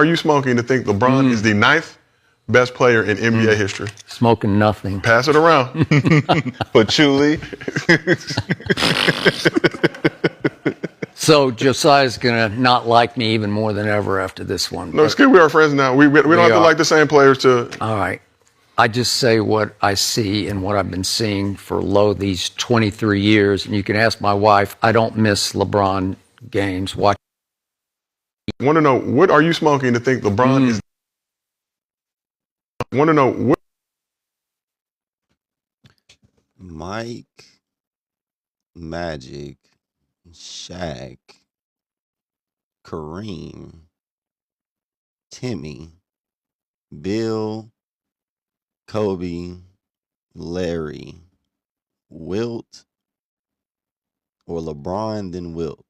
Are you smoking to think LeBron is the ninth best player in NBA history? Smoking nothing. Pass it around. Patchouli. So Josiah's going to not like me even more than ever after this one. No, Skip, we are friends now. We don't have to like the same players to. All right. I just say what I see and what I've been seeing for these 23 years. And you can ask my wife. I don't miss LeBron games. Watch. I want to know, what are you smoking to think LeBron is? I want to know what. Mike, Magic, Shaq, Kareem, Timmy, Bill, Kobe, Larry, Wilt, or LeBron, then Wilt.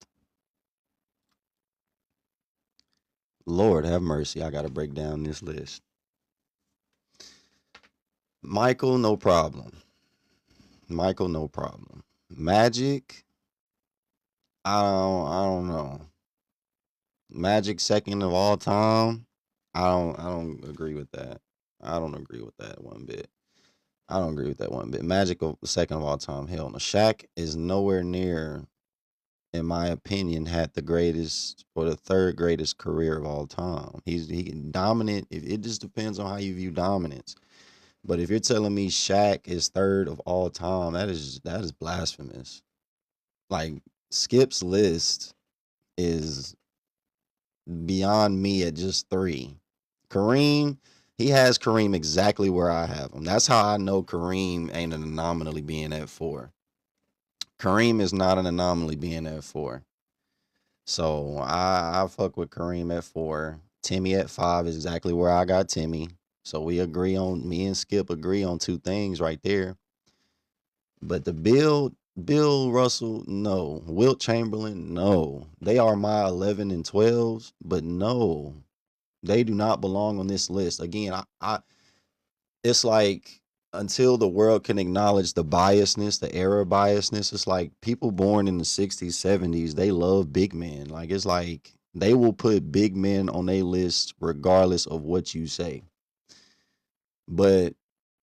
Lord have mercy, I got to break down this list. Michael, no problem. Michael, no problem. Magic, I don't know. Magic second of all time. I don't agree with that. I don't agree with that one bit. Magic second of all time. Hell no. Shaq is nowhere near, in my opinion, had the greatest or the third greatest career of all time. He can dominant. It just depends on how you view dominance. But if you're telling me Shaq is third of all time, that is blasphemous. Like, Skip's list is beyond me at just 3. Kareem, he has Kareem exactly where I have him. That's how I know Kareem ain't an anomaly being at 4. Kareem is not an anomaly being at 4. So I fuck with Kareem at 4. Timmy at 5 is exactly where I got Timmy. So me and Skip agree on 2 things right there. But the Bill Russell, no. Wilt Chamberlain, no. They are my 11 and 12s, but no. They do not belong on this list. Again, it's like, until the world can acknowledge the biasness, the era biasness, it's like people born in the 60s, 70s, they love big men. Like, it's like they will put big men on their list regardless of what you say. But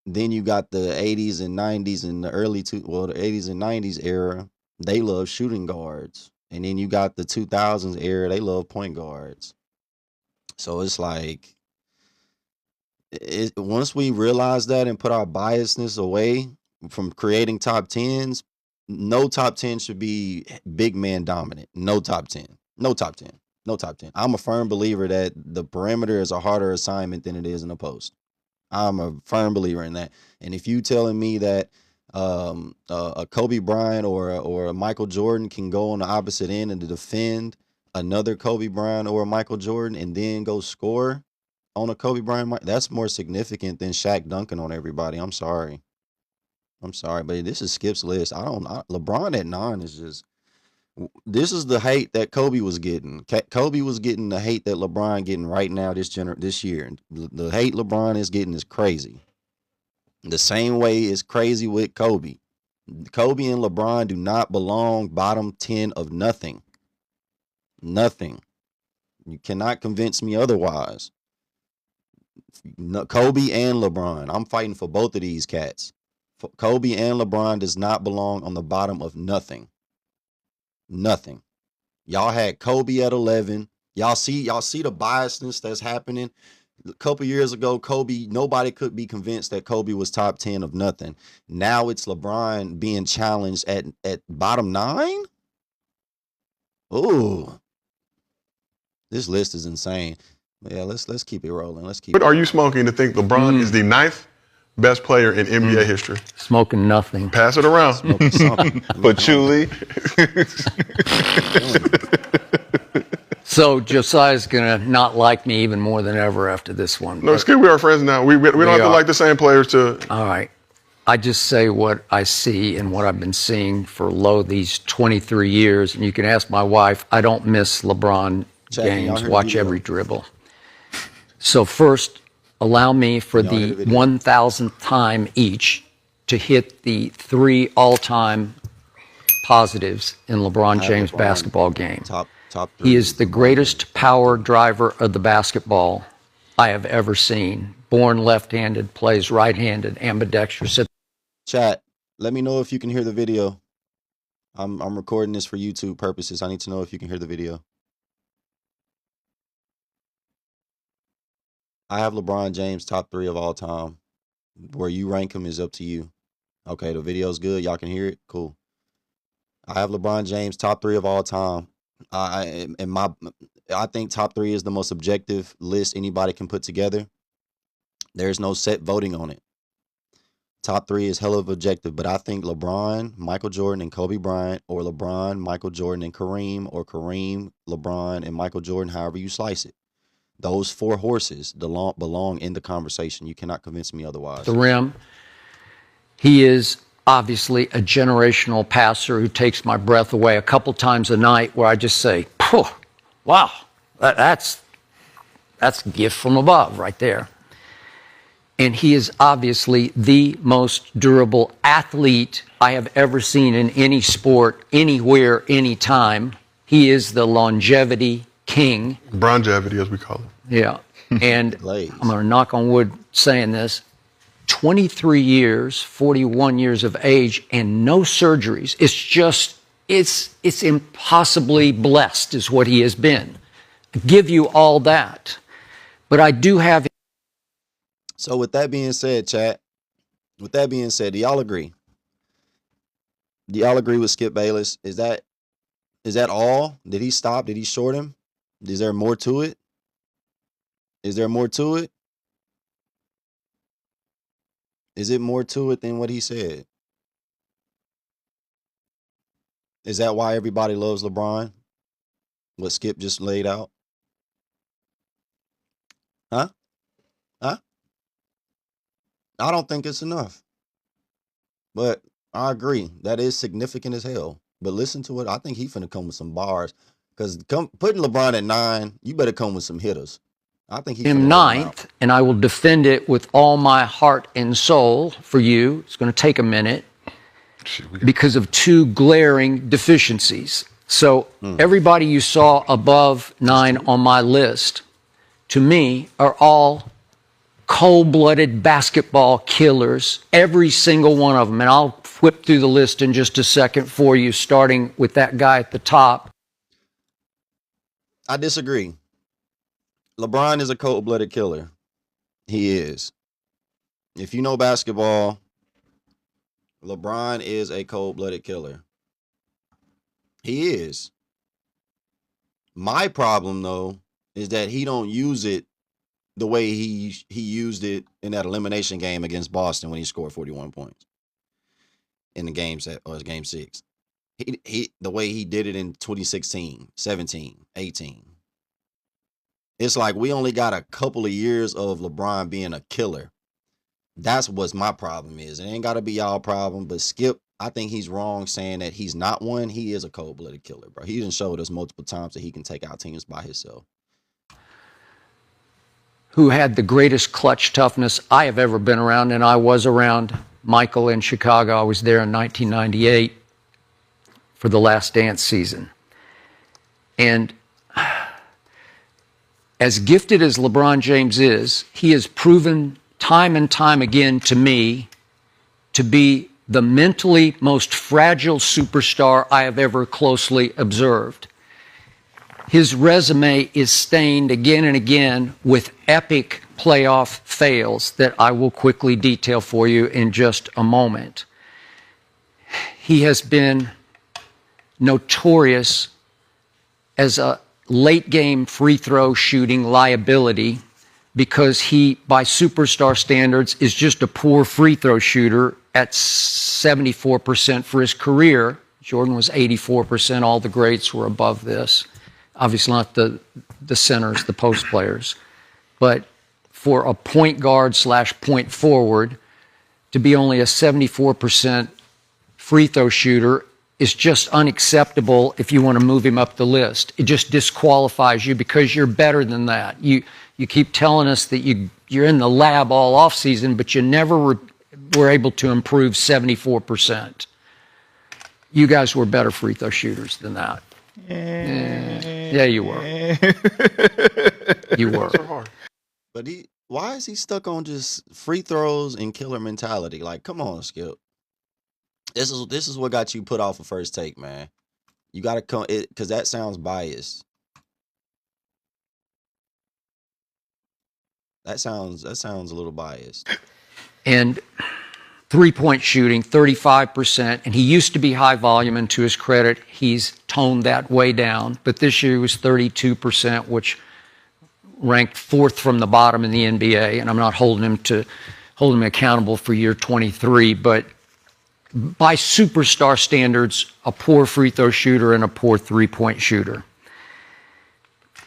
then you got the 80s and 90s and the the 80s and 90s era, they love shooting guards. And then you got the 2000s era, they love point guards. So it's like, once we realize that and put our biasness away from creating top 10s, no top 10 should be big man dominant. No top 10. No top 10. No top 10. I'm a firm believer that the perimeter is a harder assignment than it is in the post. I'm a firm believer in that. And if you telling me that a Kobe Bryant or a Michael Jordan can go on the opposite end and to defend another Kobe Bryant or a Michael Jordan and then go score on a Kobe Bryant, that's more significant than Shaq dunking on everybody. I'm sorry, but this is Skip's list. LeBron at 9 is just. This is the hate that Kobe was getting. Kobe was getting the hate that LeBron getting right now this year. The hate LeBron is getting is crazy. The same way is crazy with Kobe. Kobe and LeBron do not belong bottom 10 of nothing. Nothing. You cannot convince me otherwise. Kobe and LeBron. I'm fighting for both of these cats. Kobe and LeBron does not belong on the bottom of nothing. Nothing. Y'all had Kobe at 11. Y'all see the biasness that's happening. A couple years ago, Kobe, nobody could be convinced that Kobe was top 10 of nothing. Now it's LeBron being challenged at bottom 9. Ooh, this list is insane. Yeah, let's keep it rolling. What are you smoking to think LeBron is the ninth best player in NBA history? Smoking nothing. Pass it around. Smoking something. Patchouli. So Josiah's going to not like me even more than ever after this one. No, Skip, we are friends now. We don't have to like the same players to. All right. I just say what I see and what I've been seeing for these 23 years. And you can ask my wife. I don't miss LeBron games. Watch every dribble. So first, allow me for the 1,000th time each to hit the 3 all-time positives in LeBron James basketball game. Top 3. He is the greatest power driver of the basketball I have ever seen. Born left-handed, plays right-handed, ambidextrous. Chat, let me know if you can hear the video. I'm recording this for YouTube purposes. I need to know if you can hear the video. I have LeBron James top 3 of all time. Where you rank him is up to you. Okay, the video's good. Y'all can hear it? Cool. I have LeBron James top 3 of all time. I think top 3 is the most objective list anybody can put together. There's no set voting on it. Top 3 is hell of objective, but I think LeBron, Michael Jordan, and Kobe Bryant, or LeBron, Michael Jordan, and Kareem, or Kareem, LeBron, and Michael Jordan, however you slice it. Those 4 horses belong in the conversation. You cannot convince me otherwise. The rim. He is obviously a generational passer who takes my breath away a couple times a night where I just say, wow, that's a gift from above right there. And he is obviously the most durable athlete I have ever seen in any sport, anywhere, anytime. He is the longevity king. Bronjevity, as we call it. Yeah. And I'm going to knock on wood saying this. 23 years, 41 years of age, and no surgeries. It's just, it's impossibly blessed is what he has been. I give you all that. But I do have... So with that being said, chat, with that being said, do y'all agree? Do y'all agree with Skip Bayless? Is that all? Did he stop? Did he short him? Is there more to it? Is there more to it? Is it more to it than what he said? Is that why everybody loves LeBron? What Skip just laid out? Huh? Huh? I don't think it's enough. But I agree. That is significant as hell. But listen to it. I think he finna come with some bars. Because putting LeBron at 9, you better come with some hitters. I think he's him 9th, and I will defend it with all my heart and soul for you. It's going to take a minute because of 2 glaring deficiencies. So everybody you saw above 9 on my list, to me, are all cold-blooded basketball killers, every single one of them. And I'll whip through the list in just a second for you, starting with that guy at the top. I disagree. LeBron is a cold-blooded killer. He is. If you know basketball, LeBron is a cold-blooded killer. He is. My problem, though, is that he don't use it the way he used it in that elimination game against Boston when he scored 41 points in the game set, or game 6. The way he did it in 2016, 17, 18. It's like we only got a couple of years of LeBron being a killer. That's what my problem is. It ain't got to be y'all problem, but Skip, I think he's wrong saying that he's not one. He is a cold-blooded killer, bro. He done showed us multiple times that he can take out teams by himself. Who had the greatest clutch toughness I have ever been around, and I was around Michael in Chicago. I was there in 1998 for the Last Dance season. And as gifted as LeBron James is, he has proven time and time again to me to be the mentally most fragile superstar I have ever closely observed. His resume is stained again and again with epic playoff fails that I will quickly detail for you in just a moment. He has been notorious as a late game free throw shooting liability because he, by superstar standards, is just a poor free throw shooter at 74% for his career. Jordan was 84%. All the greats were above this. Obviously not the centers, the post players. But for a point guard / point forward to be only a 74% free throw shooter is just unacceptable if you want to move him up the list. It just disqualifies you because you're better than that. You keep telling us that you're in the lab all off season, but you never were able to improve 74%. You guys were better free throw shooters than that. Yeah, you were. You were. So hard. But why is he stuck on just free throws and killer mentality? Like, come on, Skip. This is what got you put off of First Take, man. You got to come because that sounds biased. That sounds a little biased. And three-point shooting, 35%. And he used to be high volume, and to his credit, he's toned that way down. But this year he was 32%, which ranked fourth from the bottom in the NBA. And I'm not holding him accountable for year 23, but by superstar standards, a poor free throw shooter and a poor three-point shooter.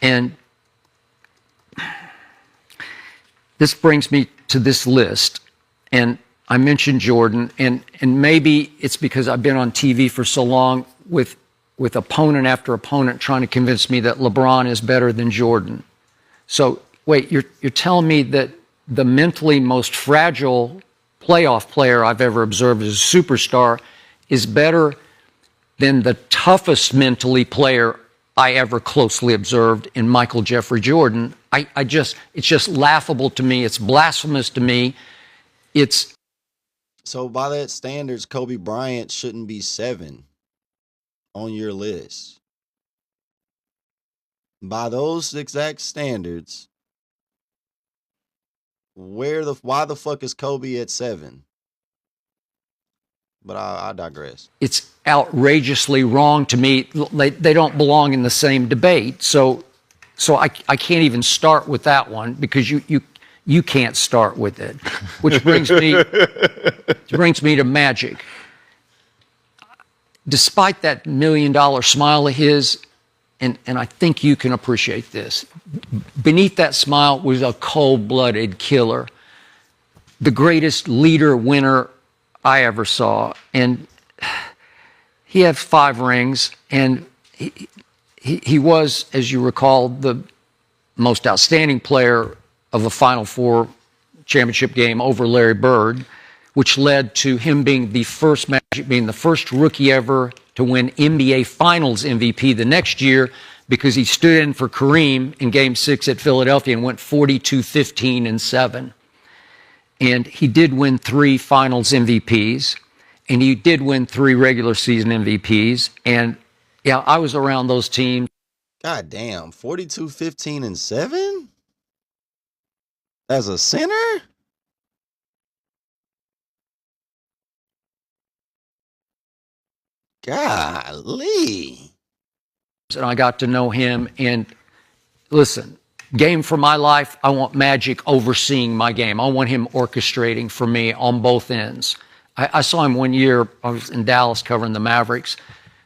And this brings me to this list. And I mentioned Jordan, and maybe it's because I've been on TV for so long with opponent after opponent trying to convince me that LeBron is better than Jordan. So wait, you're telling me that the mentally most fragile playoff player I've ever observed as a superstar is better than the toughest mentally player I ever closely observed in Michael Jeffrey Jordan? It's just laughable to me. It's blasphemous to me. So by that standards, Kobe Bryant shouldn't be 7 on your list. By those exact standards, why the fuck is Kobe at 7? But I digress. It's outrageously wrong to me. They don't belong in the same debate. So I can't even start with that one because you can't start with it. Which brings me to Magic. Despite that $1 million smile of his, and I think you can appreciate this, beneath that smile was a cold-blooded killer. The greatest leader winner I ever saw. And he had 5 rings, and he was, as you recall, the most outstanding player of the Final Four championship game over Larry Bird, which led to him being the first rookie ever to win NBA Finals MVP the next year because he stood in for Kareem in Game 6 at Philadelphia and went 42, 15, and 7. And he did win 3 Finals MVPs, and he did win 3 regular season MVPs. And yeah, I was around those teams. God damn, 42, 15, and 7? As a center? Golly. And I got to know him. And listen, game for my life, I want Magic overseeing my game. I want him orchestrating for me on both ends. I saw him one year. I was in Dallas covering the Mavericks.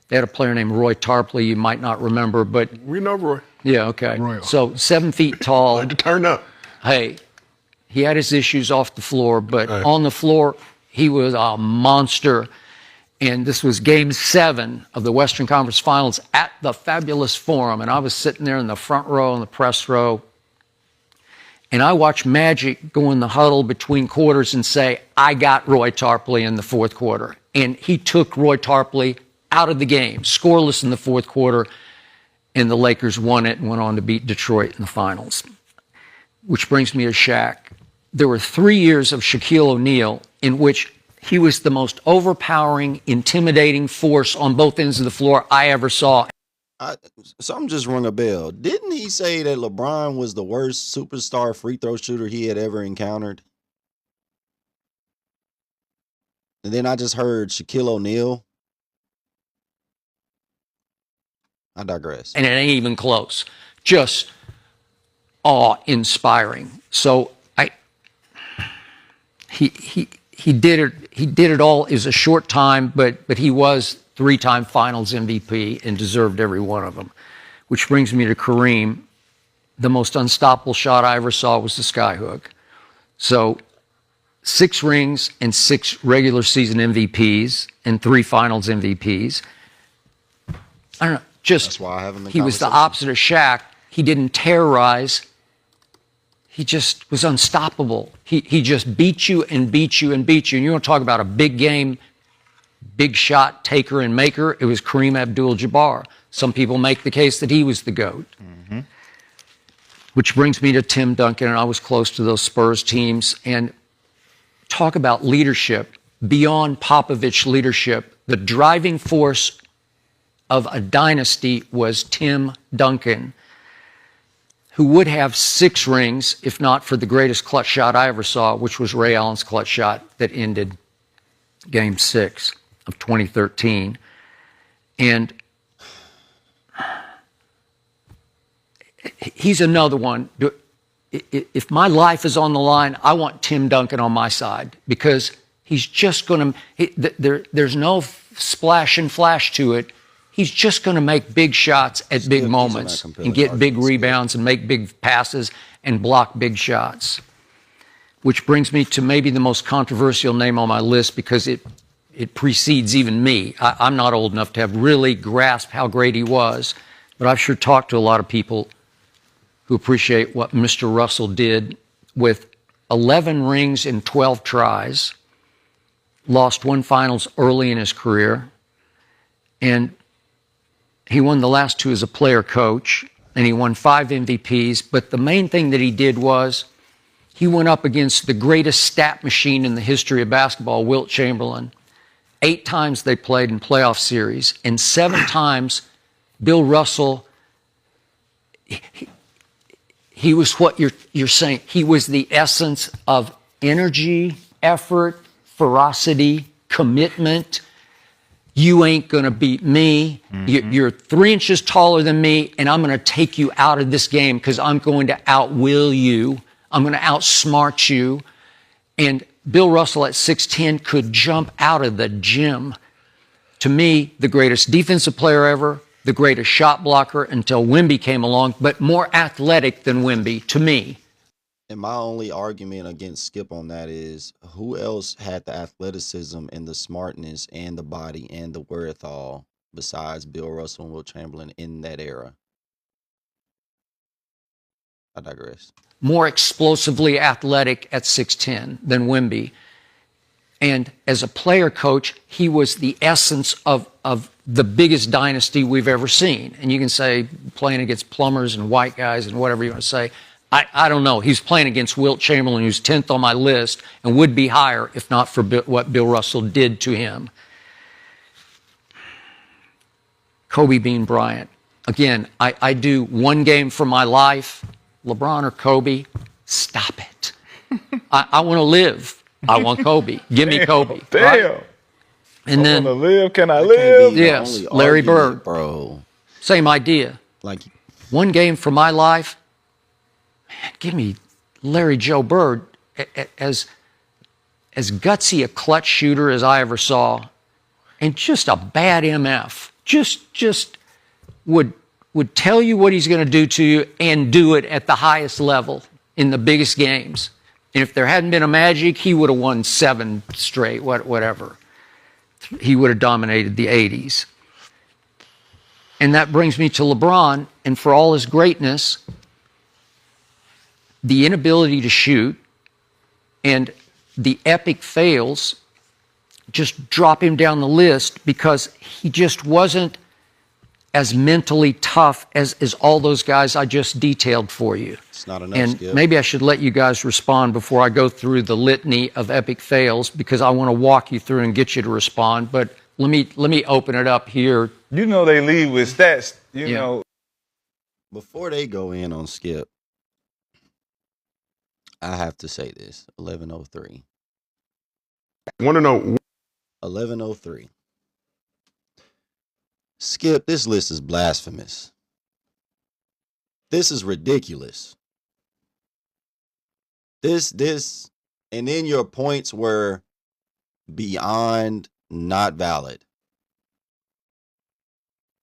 They had a player named Roy Tarpley. You might not remember, but We know Roy. yeah, okay. Roy. So 7 feet tall. Like to turn up. Hey, he had his issues off the floor, but Right. on the floor, he was a monster. And this was Game 7 of the Western Conference Finals at the Fabulous Forum. And I was sitting there in the front row, in the press row. And I watched Magic go in the huddle between quarters and say, I got Roy Tarpley in the fourth quarter. And he took Roy Tarpley out of the game, scoreless in the fourth quarter. And the Lakers won it and went on to beat Detroit in the finals. Which brings me to Shaq. There were 3 years of Shaquille O'Neal in which he was the most overpowering, intimidating force on both ends of the floor I ever saw. Something just rung a bell. Didn't he say that LeBron was the worst superstar free throw shooter he had ever encountered? And then I just heard Shaquille O'Neal. I digress. And it ain't even close. Just awe-inspiring. So he did it all is a short time, but he was 3-time Finals MVP and deserved every one of them. Which brings me to Kareem. The most unstoppable shot I ever saw was the skyhook. So 6 rings and 6 regular season MVPs and 3 Finals MVPs. I don't know. That's why I haven't been. He was the opposite of Shaq. He didn't terrorize. He just was unstoppable. He just beat you and beat you and beat you. And you want to talk about a big game, big shot taker and maker? It was Kareem Abdul-Jabbar. Some people make the case that he was the GOAT. Which brings me to Tim Duncan, and I was close to those Spurs teams. And talk about leadership, beyond Popovich leadership, the driving force of a dynasty was Tim Duncan, who would have 6 rings if not for the greatest clutch shot I ever saw, which was Ray Allen's clutch shot that ended Game 6 of 2013. And he's another one. If my life is on the line, I want Tim Duncan on my side, because he's just going to, there's no splash and flash to it. He's just going to make big shots at big moments and get big rebounds and make big passes and block big shots. Which brings me to maybe the most controversial name on my list, because it precedes even me. I'm not old enough to have really grasped how great he was, but I've sure talked to a lot of people who appreciate what Mr. Russell did with 11 rings in 12 tries, lost 1 finals early in his career, and he won the last 2 as a player coach, and he won 5 MVPs. But the main thing that he did was he went up against the greatest stat machine in the history of basketball, Wilt Chamberlain. 8 times they played in playoff series, and 7 times Bill Russell, he was what you're saying. He was the essence of energy, effort, ferocity, commitment. You ain't going to beat me. You're 3 inches taller than me, and I'm going to take you out of this game because I'm going to outwill you. I'm going to outsmart you. And Bill Russell at 6'10" could jump out of the gym. To me, the greatest defensive player ever, the greatest shot blocker until Wemby came along, but more athletic than Wemby, to me. And my only argument against Skip on that is, who else had the athleticism and the smartness and the body and the wherewithal besides Bill Russell and Wilt Chamberlain in that era? I digress. More explosively athletic at 6'10" than Wemby. And as a player coach, he was the essence of the biggest dynasty we've ever seen. And you can say playing against plumbers and white guys and whatever you want to say. I don't know. He's playing against Wilt Chamberlain, who's 10th on my list and would be higher if not for what Bill Russell did to him. Kobe Bean Bryant. Again, I do 1 game for my life. LeBron or Kobe, stop it. I want to live. I want Kobe. Give me Kobe. Damn. Right? And then, want to live. Can I live? Yes, Larry Bird. Bro. Same idea. Like, 1 game for my life. Man, give me Larry Joe Bird. As gutsy a clutch shooter as I ever saw, and just a bad MF. Just would tell you what he's going to do to you and do it at the highest level in the biggest games. And if there hadn't been a Magic, he would have won 7 straight, whatever. He would have dominated the 80s. And that brings me to LeBron, and for all his greatness, the inability to shoot and the epic fails just drop him down the list, because he just wasn't as mentally tough as all those guys I just detailed for you. it's not enough, And Skip. maybe I should let you guys respond before I go through the litany of epic fails, because I want to walk you through and get you to respond. But let me open it up here. You know they lead with stats. You Yeah. know. Before they go in on Skip, I have to say this. 1103. Want to know 1103. Skip, this list is blasphemous. This is ridiculous. This, and then your points were beyond not valid.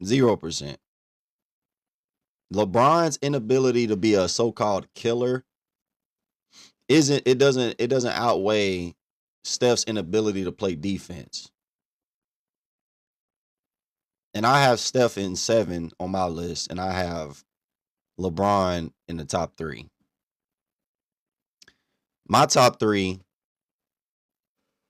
0%. LeBron's inability to be a so-called killer doesn't outweigh Steph's inability to play defense. And I have Steph in 7 on my list, and I have LeBron in the top 3. My top 3,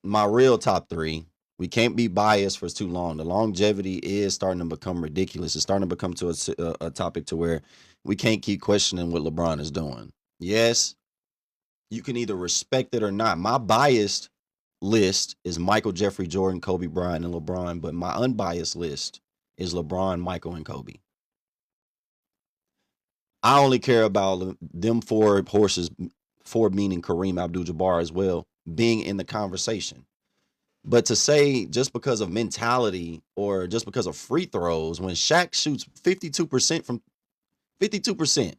my real top 3, We can't be biased for too long. The longevity is starting to become ridiculous. It's starting to become to a topic to where we can't keep questioning what LeBron is doing. Yes, you can either respect it or not. My biased list is Michael, Jeffrey, Jordan, Kobe Bryant, and LeBron, but my unbiased list is LeBron, Michael, and Kobe. I only care about them four horses, four meaning Kareem Abdul-Jabbar as well, being in the conversation. But to say just because of mentality or just because of free throws, when Shaq shoots 52% from 52%,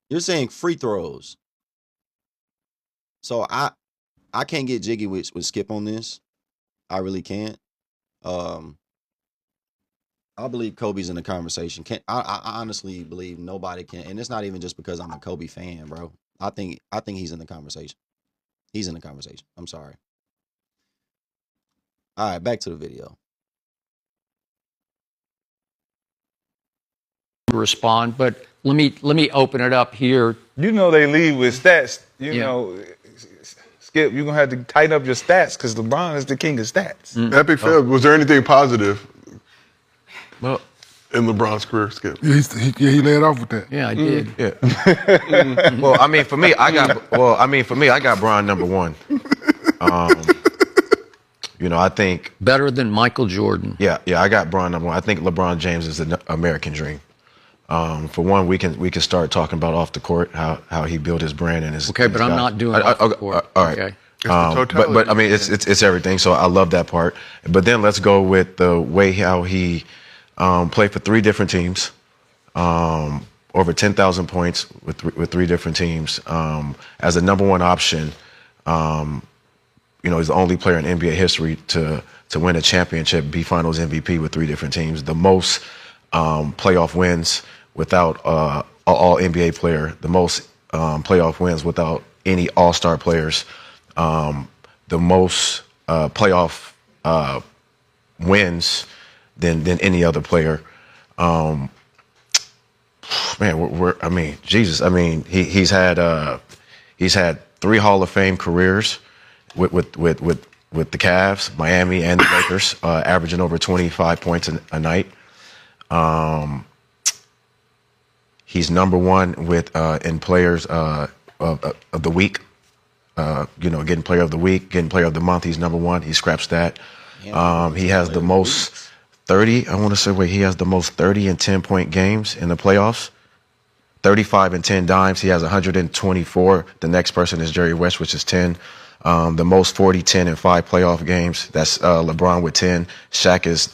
you're saying free throws. So I can't get jiggy with Skip on this. I really can't. I believe Kobe's in the conversation. I honestly believe nobody can, and it's not even just because I'm a Kobe fan, bro. I think he's in the conversation. He's in the conversation. I'm sorry. All right, back to the video. Respond, but let me open it up here. You know they lead with stats. You know, Skip, you're going to have to tighten up your stats because LeBron is the king of stats. Epic fail. Was there anything positive Well, in LeBron's career, Skip? Yeah, he led off with that. Yeah, I did. yeah. Well, I mean, for me, I got Bron number one. You know, I think Better than Michael Jordan. yeah, I got Bron number one. I think LeBron James is the American dream. For one, we can start talking about off the court how he built his brand and his. Okay, but I'm guys. not doing off the court. All right. Okay. But I mean, it's everything. So I love that part. But then let's go with the way how he played for three different teams, over 10,000 points with three different teams as a number one option. You know, he's the only player in NBA history to win a championship, be Finals MVP with three different teams. The most playoff wins without an All NBA player. The most playoff wins without any All-Star players. The most playoff wins than any other player. Man, I mean, Jesus. I mean, he's had 3 Hall of Fame careers with the Cavs, Miami, and the Lakers, averaging over 25 points a night. He's number one with in players of the week. You know, getting player of the week, getting player of the month. He's number one. He scraps that. He has the most 30. I want to say he has the most 30 and 10-point games in the playoffs. 35 and 10 dimes. He has 124. The next person is Jerry West, which is 10. The most 40, 10, and 5 playoff games. That's LeBron with 10. Shaq is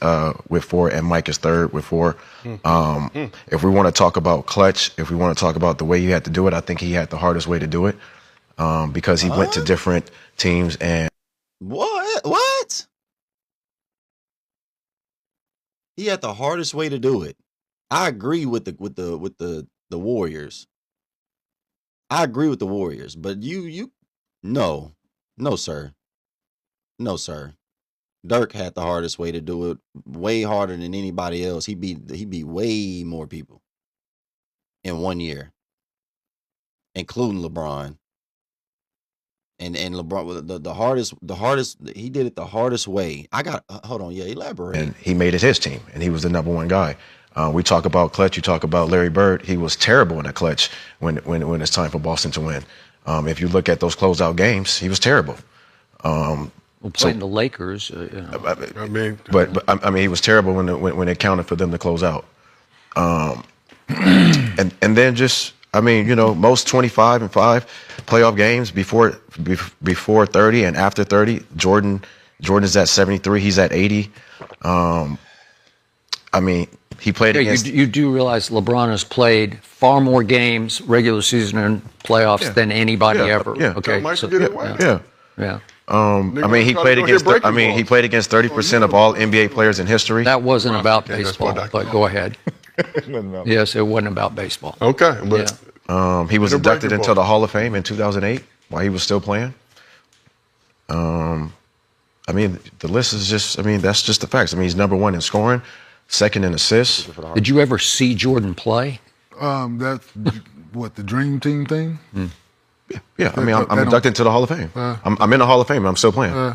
with 4, and Mike is third with 4. If we want to talk about clutch, if we want to talk about the way he had to do it, I think he had the hardest way to do it because he went to different teams and. What? He had the hardest way to do it. I agree with the Warriors. I agree with the Warriors, but no, sir. No, sir. Dirk had the hardest way to do it, way harder than anybody else. He beat way more people in 1 year, including LeBron. And LeBron, the hardest, he did it the hardest way. Hold on, elaborate. And he made it his team, and he was the number one guy. We talk about clutch. You talk about Larry Bird. He was terrible in a clutch when it's time for Boston to win. If you look at those closeout games, he was terrible. Playing the Lakers, you know. I mean, but I mean, he was terrible when it counted for them to close out. And then just, I mean, you know, most 25 and 5 playoff games before 30 and after 30. Jordan is at 73. He's at 80. I mean, he played against. You do realize LeBron has played far more games, regular season and playoffs, than anybody ever. Yeah. Okay. Mike So, get it right. yeah. I mean, he played against 30% of all NBA players in history. That wasn't about Okay, that's baseball, what I but thought. go ahead. Yes, it wasn't about baseball. Okay, but He was The inducted breaking into ball. the Hall of Fame in 2008 while he was still playing. I mean, the list is just, I mean, that's just the facts. I mean, he's number one in scoring, second in assists. Did you ever see Jordan play? That's what the Dream Team thing. Yeah, I mean, I'm inducted into the Hall of Fame. I'm in the Hall of Fame. I'm still playing.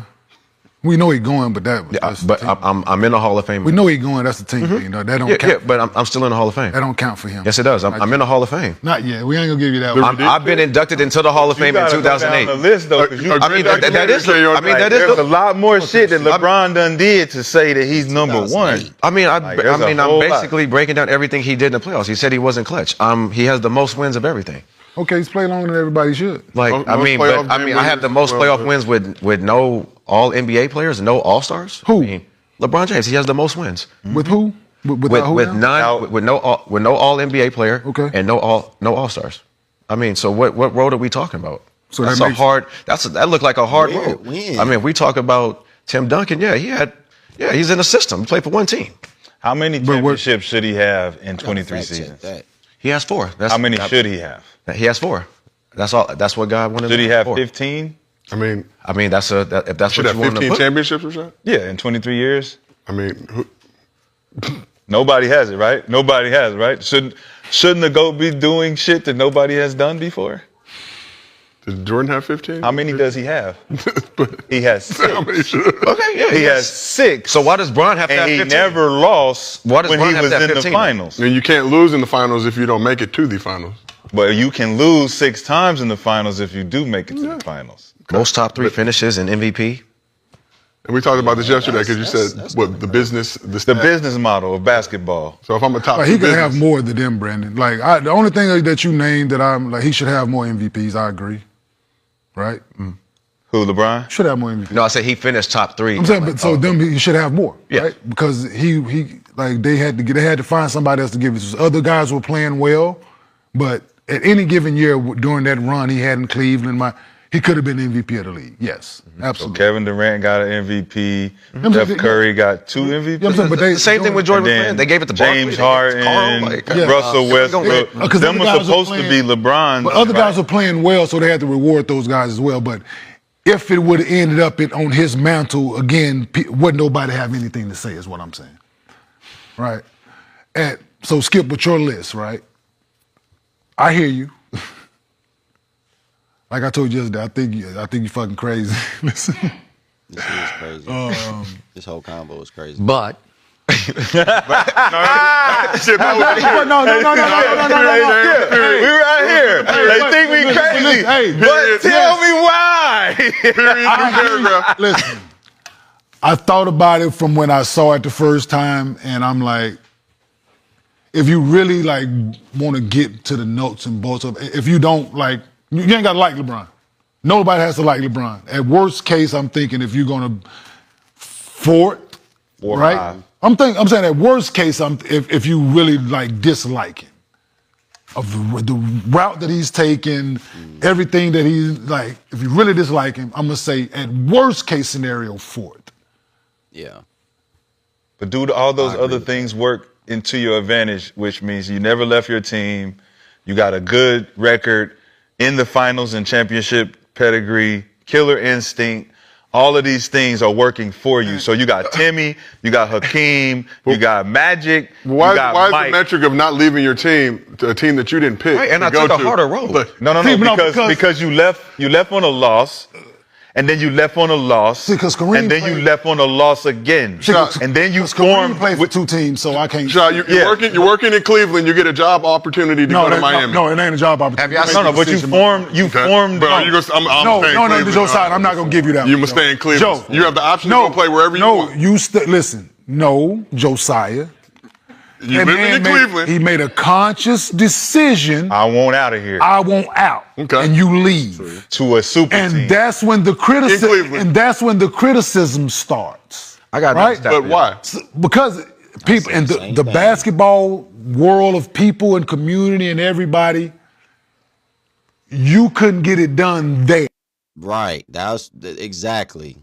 We know he's going, but Yeah, that's the but team. I'm in the Hall of Fame. We know he's going. That's the team thing. That don't Yeah, count. but I'm still in the Hall of Fame. That don't count for him. Yes, it does. I'm in the Hall of Fame. Not yet. We ain't gonna give you that. one. I've been inducted into the Hall of Fame in gotta go down 2008. the list though, 'cause you- I mean, that is. I mean, that There's is. a lot more shit that LeBron done did to say that he's number one. 2008. I mean, there's a I'm whole lot. basically breaking down everything he did in the playoffs. He said he wasn't clutch. He has the most wins of everything. Okay, he's played longer than everybody should. Like, Most I mean, playoff but game I have the winners, most playoff wins with no All NBA players, no All Stars. Who? I mean, LeBron James. He has the most wins With who? With who with now? none with no All NBA player. Okay. And no All Stars. I mean, so what road are we talking about? So that's that makes- that looked like a hard Weird road. win. I mean, if we talk about Tim Duncan. He's in the system. He played for one team. How many But what- championships should he have in 23 Fact check seasons? that. He has 4. How many should he have? He has 4. That's all. That's what God wanted. Should he him to have for. 15? I mean, If that's should what have you want to 15 put. championships or something? Yeah, in 23 years. I mean, Nobody has it, right? Nobody has it, right? Shouldn't the GOAT be doing shit that nobody has done before? did Jordan have 15? How many does he have? He has 6. How many should- Okay, yeah, He has 6. So why does Bron have to have and he 15? never lost Why does when Bron he have was to have in the 15? finals. And you can't lose in the finals if you don't make it to the finals. But you can lose 6 times in the finals if you do make it to the finals. Most top 3 finishes in MVP. And we talked about this yesterday because you that's said what the business, The stat. business model of basketball. So if I'm a top, Like, he two could business, have more than them, Brandon. Like the only thing that you named that I'm like, he should have more MVPs. I agree. Right? Who, LeBron? Should have more MVPs. No, I said he finished top 3. I'm saying, but so them he should have more, Yeah. right? Because he like they had to find somebody else to give it to. Other guys were playing well, but at any given year during that run he had in Cleveland, he could have been MVP of the league. Yes, So absolutely. Kevin Durant got an MVP. I'm Steph saying- Curry got 2 MVPs. Yeah, I'm saying, but they The same thing with And Jordan was then playing. They gave it to James Barkley, they gave it to Harden, Karl, like, Yeah. Russell Westbrook. Because Them other were guys are supposed to be playing- LeBron. But other guys were playing well, so they had to reward those guys as well. But if it would have ended up on his mantle again, wouldn't nobody have anything to say? Is what I'm saying, right? And so, Skip, with your list, right? I hear you. Like I told you yesterday, I think you fucking crazy. Listen, This is crazy. This whole combo is crazy. But Shit, that was- no. Hey, we right here. They think we crazy. Hey, but tell me why. paragraph. Listen, I thought about it from when I saw it the first time, and I'm like, if you really like want to get to the nuts and bolts of, if you don't like, you ain't got to like LeBron. Nobody has to like LeBron. At worst case, I'm thinking if you're gonna fourth, Four or right? five. I'm saying at worst case, if you really like dislike him, of the route that he's taken, everything that he's like, if you really dislike him, I'm gonna say at worst case scenario fourth. Yeah. But do all those I agree other with things work into your advantage, which means you never left your team, you got a good record in the finals and championship pedigree, killer instinct. All of these things are working for you. So you got Timmy, you got Hakeem, you got Magic, Why, you got why is Mike. the metric of not leaving your team to a team that you didn't pick? Right, and to I go took a to? harder road. Look, No, See, but because you left on a loss, and then you left on a loss, See, 'cause Kareem and then you played- left on a loss again, and then you Kareem formed played for 2 teams, so I can't. Shaw, you're Yeah. working in Cleveland. You get a job opportunity to go to Miami. No, it ain't a job opportunity. Have y'all No, but you Decision. formed. Okay. But are you gonna? I'm No, staying no, Cleveland. Joe side. I'm not gonna give you that. You one, must Joe. stay in Cleveland. Joe, You have the option to go play wherever you want. Listen. No, Josiah. You That living man in made- Cleveland. He made a conscious decision. I want out of here I want out, Okay. and you leave. to a super team. And that's when the criticism starts. I got right. that. But why? Because people in Same the thing. basketball world of people and community and everybody, you couldn't get it done there. Right. That was exactly.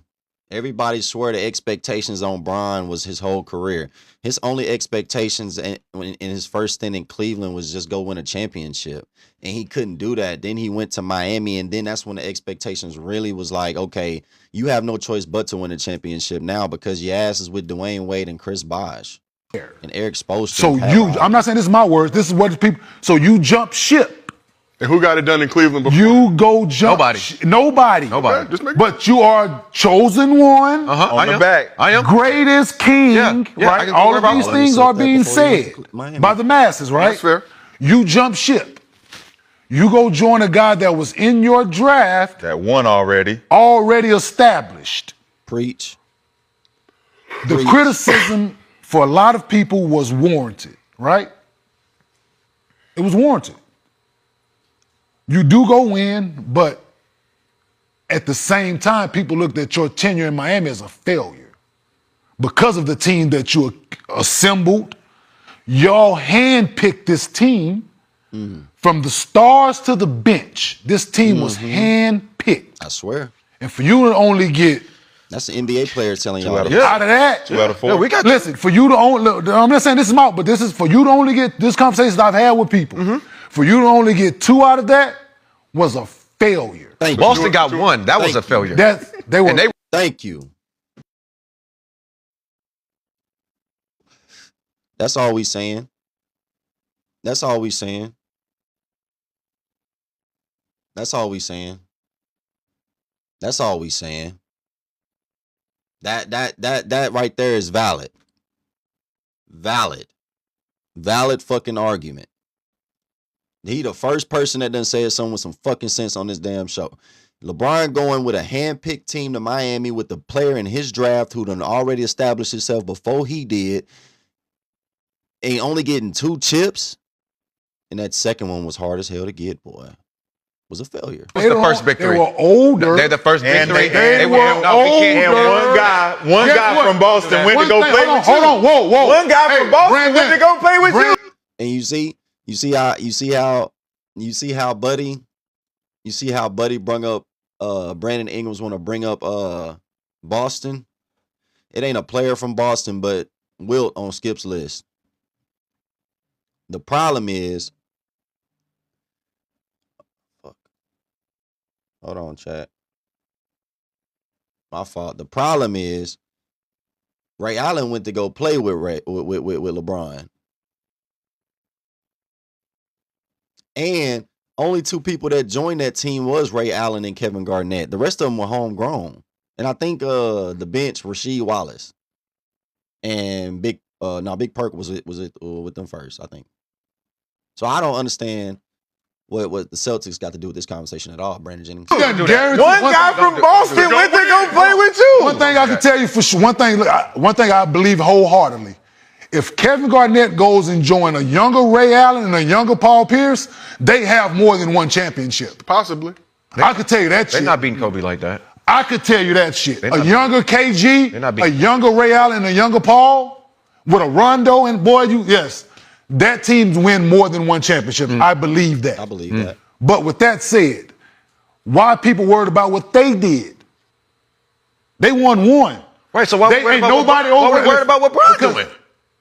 Everybody swore the expectations on Bron was his whole career. His only expectations in his first stint in Cleveland was just go win a championship. And he couldn't do that. Then he went to Miami, and then that's when the expectations really was like, okay, you have no choice but to win a championship now because your ass is with Dwayne Wade and Chris Bosh. And Eric Spoelstra. So and Pat you, Riley. I'm not saying this is my words. This is what people. So you jump ship And who got it done in Cleveland before? You go jump. Nobody. Okay, just make But you are chosen one. On the back. I am. Greatest king, Yeah, I right? can All worry of about these all things that are before being he said went to Miami. by the masses, right? That's fair. You jump ship. You go join a guy that was in your draft, That won already. already established. Preach. The criticism for a lot of people was warranted, right? It was warranted. You do go win, but at the same time, people looked at your tenure in Miami as a failure because of the team that you assembled. Y'all handpicked this team from the stars to the bench. This team was handpicked. I swear. And for you to only get That's the NBA player telling y'all out of that. out of that, 2 out of 4. No, we got listen, for you to only, look, I'm not saying this is out, but this is for you to only get, this conversation I've had with people, for you to only get 2 out of that was a failure. Thank you. Boston got 1. That was a failure. They were, And they Thank you. That's all we saying. That's all we saying. That's all we saying. That's all we saying. That right there is valid. Valid fucking argument. He the first person that done said something with some fucking sense on this damn show. LeBron going with a hand-picked team to Miami with the player in his draft who done already established himself before he did. Ain't only getting 2 chips. And that second one was hard as hell to get, boy. Was a failure. was the first victory. They were older. They're the first And victory. they were And older. one Guess guy what? from Boston went to go play with you. Hold on, whoa. One guy from Boston Brandon, went to go play with you. And you see how Buddy brung up Brandon Ingram's want to bring up Boston. It ain't a player from Boston, but Wilt on Skip's list. The problem is, hold on, chat. My fault. The problem is, Ray Allen went to go play with LeBron. And only 2 people that joined that team was Ray Allen and Kevin Garnett. The rest of them were homegrown. And I think the bench, Rasheed Wallace and Big Perk was with them first, I think. So I don't understand what the Celtics got to do with this conversation at all, Brandon Jennings. One guy from Boston went to go play with you. One thing I can tell you for sure, one thing I believe wholeheartedly, if Kevin Garnett goes and join a younger Ray Allen and a younger Paul Pierce, they have more than 1 championship. Possibly. I could tell you that They're shit. not beating Kobe like that. I could tell you that shit. not A younger KG, They're not a beating- younger Ray Allen, and a younger Paul, with a Rondo and boy, yes, that team win more than 1 championship. I believe that. I believe that. But with that said, why people worried about what they did? They won 1. Right, so why They we ain't worried about nobody why over we worried about what Bron because doing?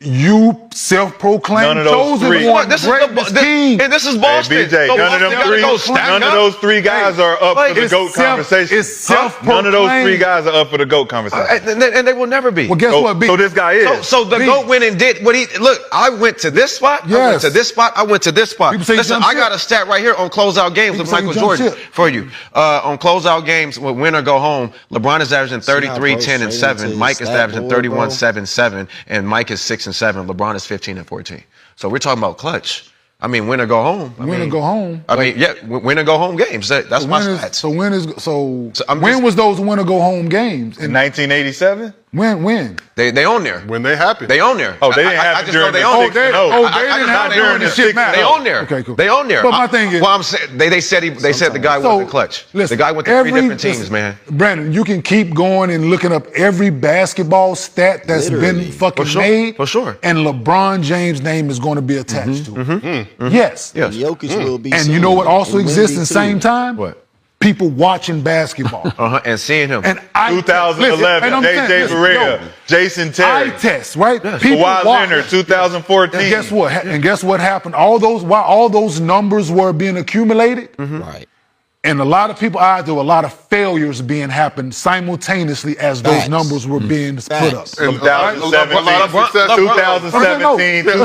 You self-proclaimed None of those chosen 3. one, This is greatest king. and this is Hey, Boston. BJ, So none of Boston them gotta 3. go stack None of up. those 3 guys are up for the It's GOAT conversation. It's self-proclaimed. None of those 3 guys are up for the GOAT conversation. And they will never be. Well, guess what, B? So this guy is. So the B. GOAT went and did what he look. I went to this spot. I went Yes. to this spot. I went to this spot. People say you Listen, jump I got ship. a stat right here on closeout games with People say you Michael jump Jordan ship. for you. On closeout games with win or go home, LeBron is averaging 33, 10, and 7. Mike is averaging 31, 7, 7, and Mike is 6 and 7. LeBron is 15 and 14. So we're talking about clutch. I mean, win or go home. Win or go home. I mean, yeah, win or go home games. That's my stats. When was those win or go home games? In 1987? When? They own there. When they happen. They own there. Oh, they didn't have I it just know during they the own six there. and oh. Oh, they I didn't just have know it they during own the there. shit match. They own there. Okay, cool. They own there. But my thing is, well, I'm saying they said the guy wasn't clutch. Listen, the guy went to 3 different teams, man. Brandon, you can keep going and looking up every basketball stat that's Literally. been fucking For sure, made. for sure. And LeBron James' name is going to be attached to it. Yes. Yes. Jokic will be. And soon. you know what also And exists Wemby in the too. same time? What? People watching basketball. And seeing him. And I 2011, listen, JJ Barea, Jason I Terry, test, right? People Kawhi watch. Leonard, 2014. And guess what? And guess what happened? While all those numbers were being accumulated, Right. And a lot of people eyes, there were a lot of failures being happened simultaneously as those Facts. numbers were being put up. Facts. 2017, This is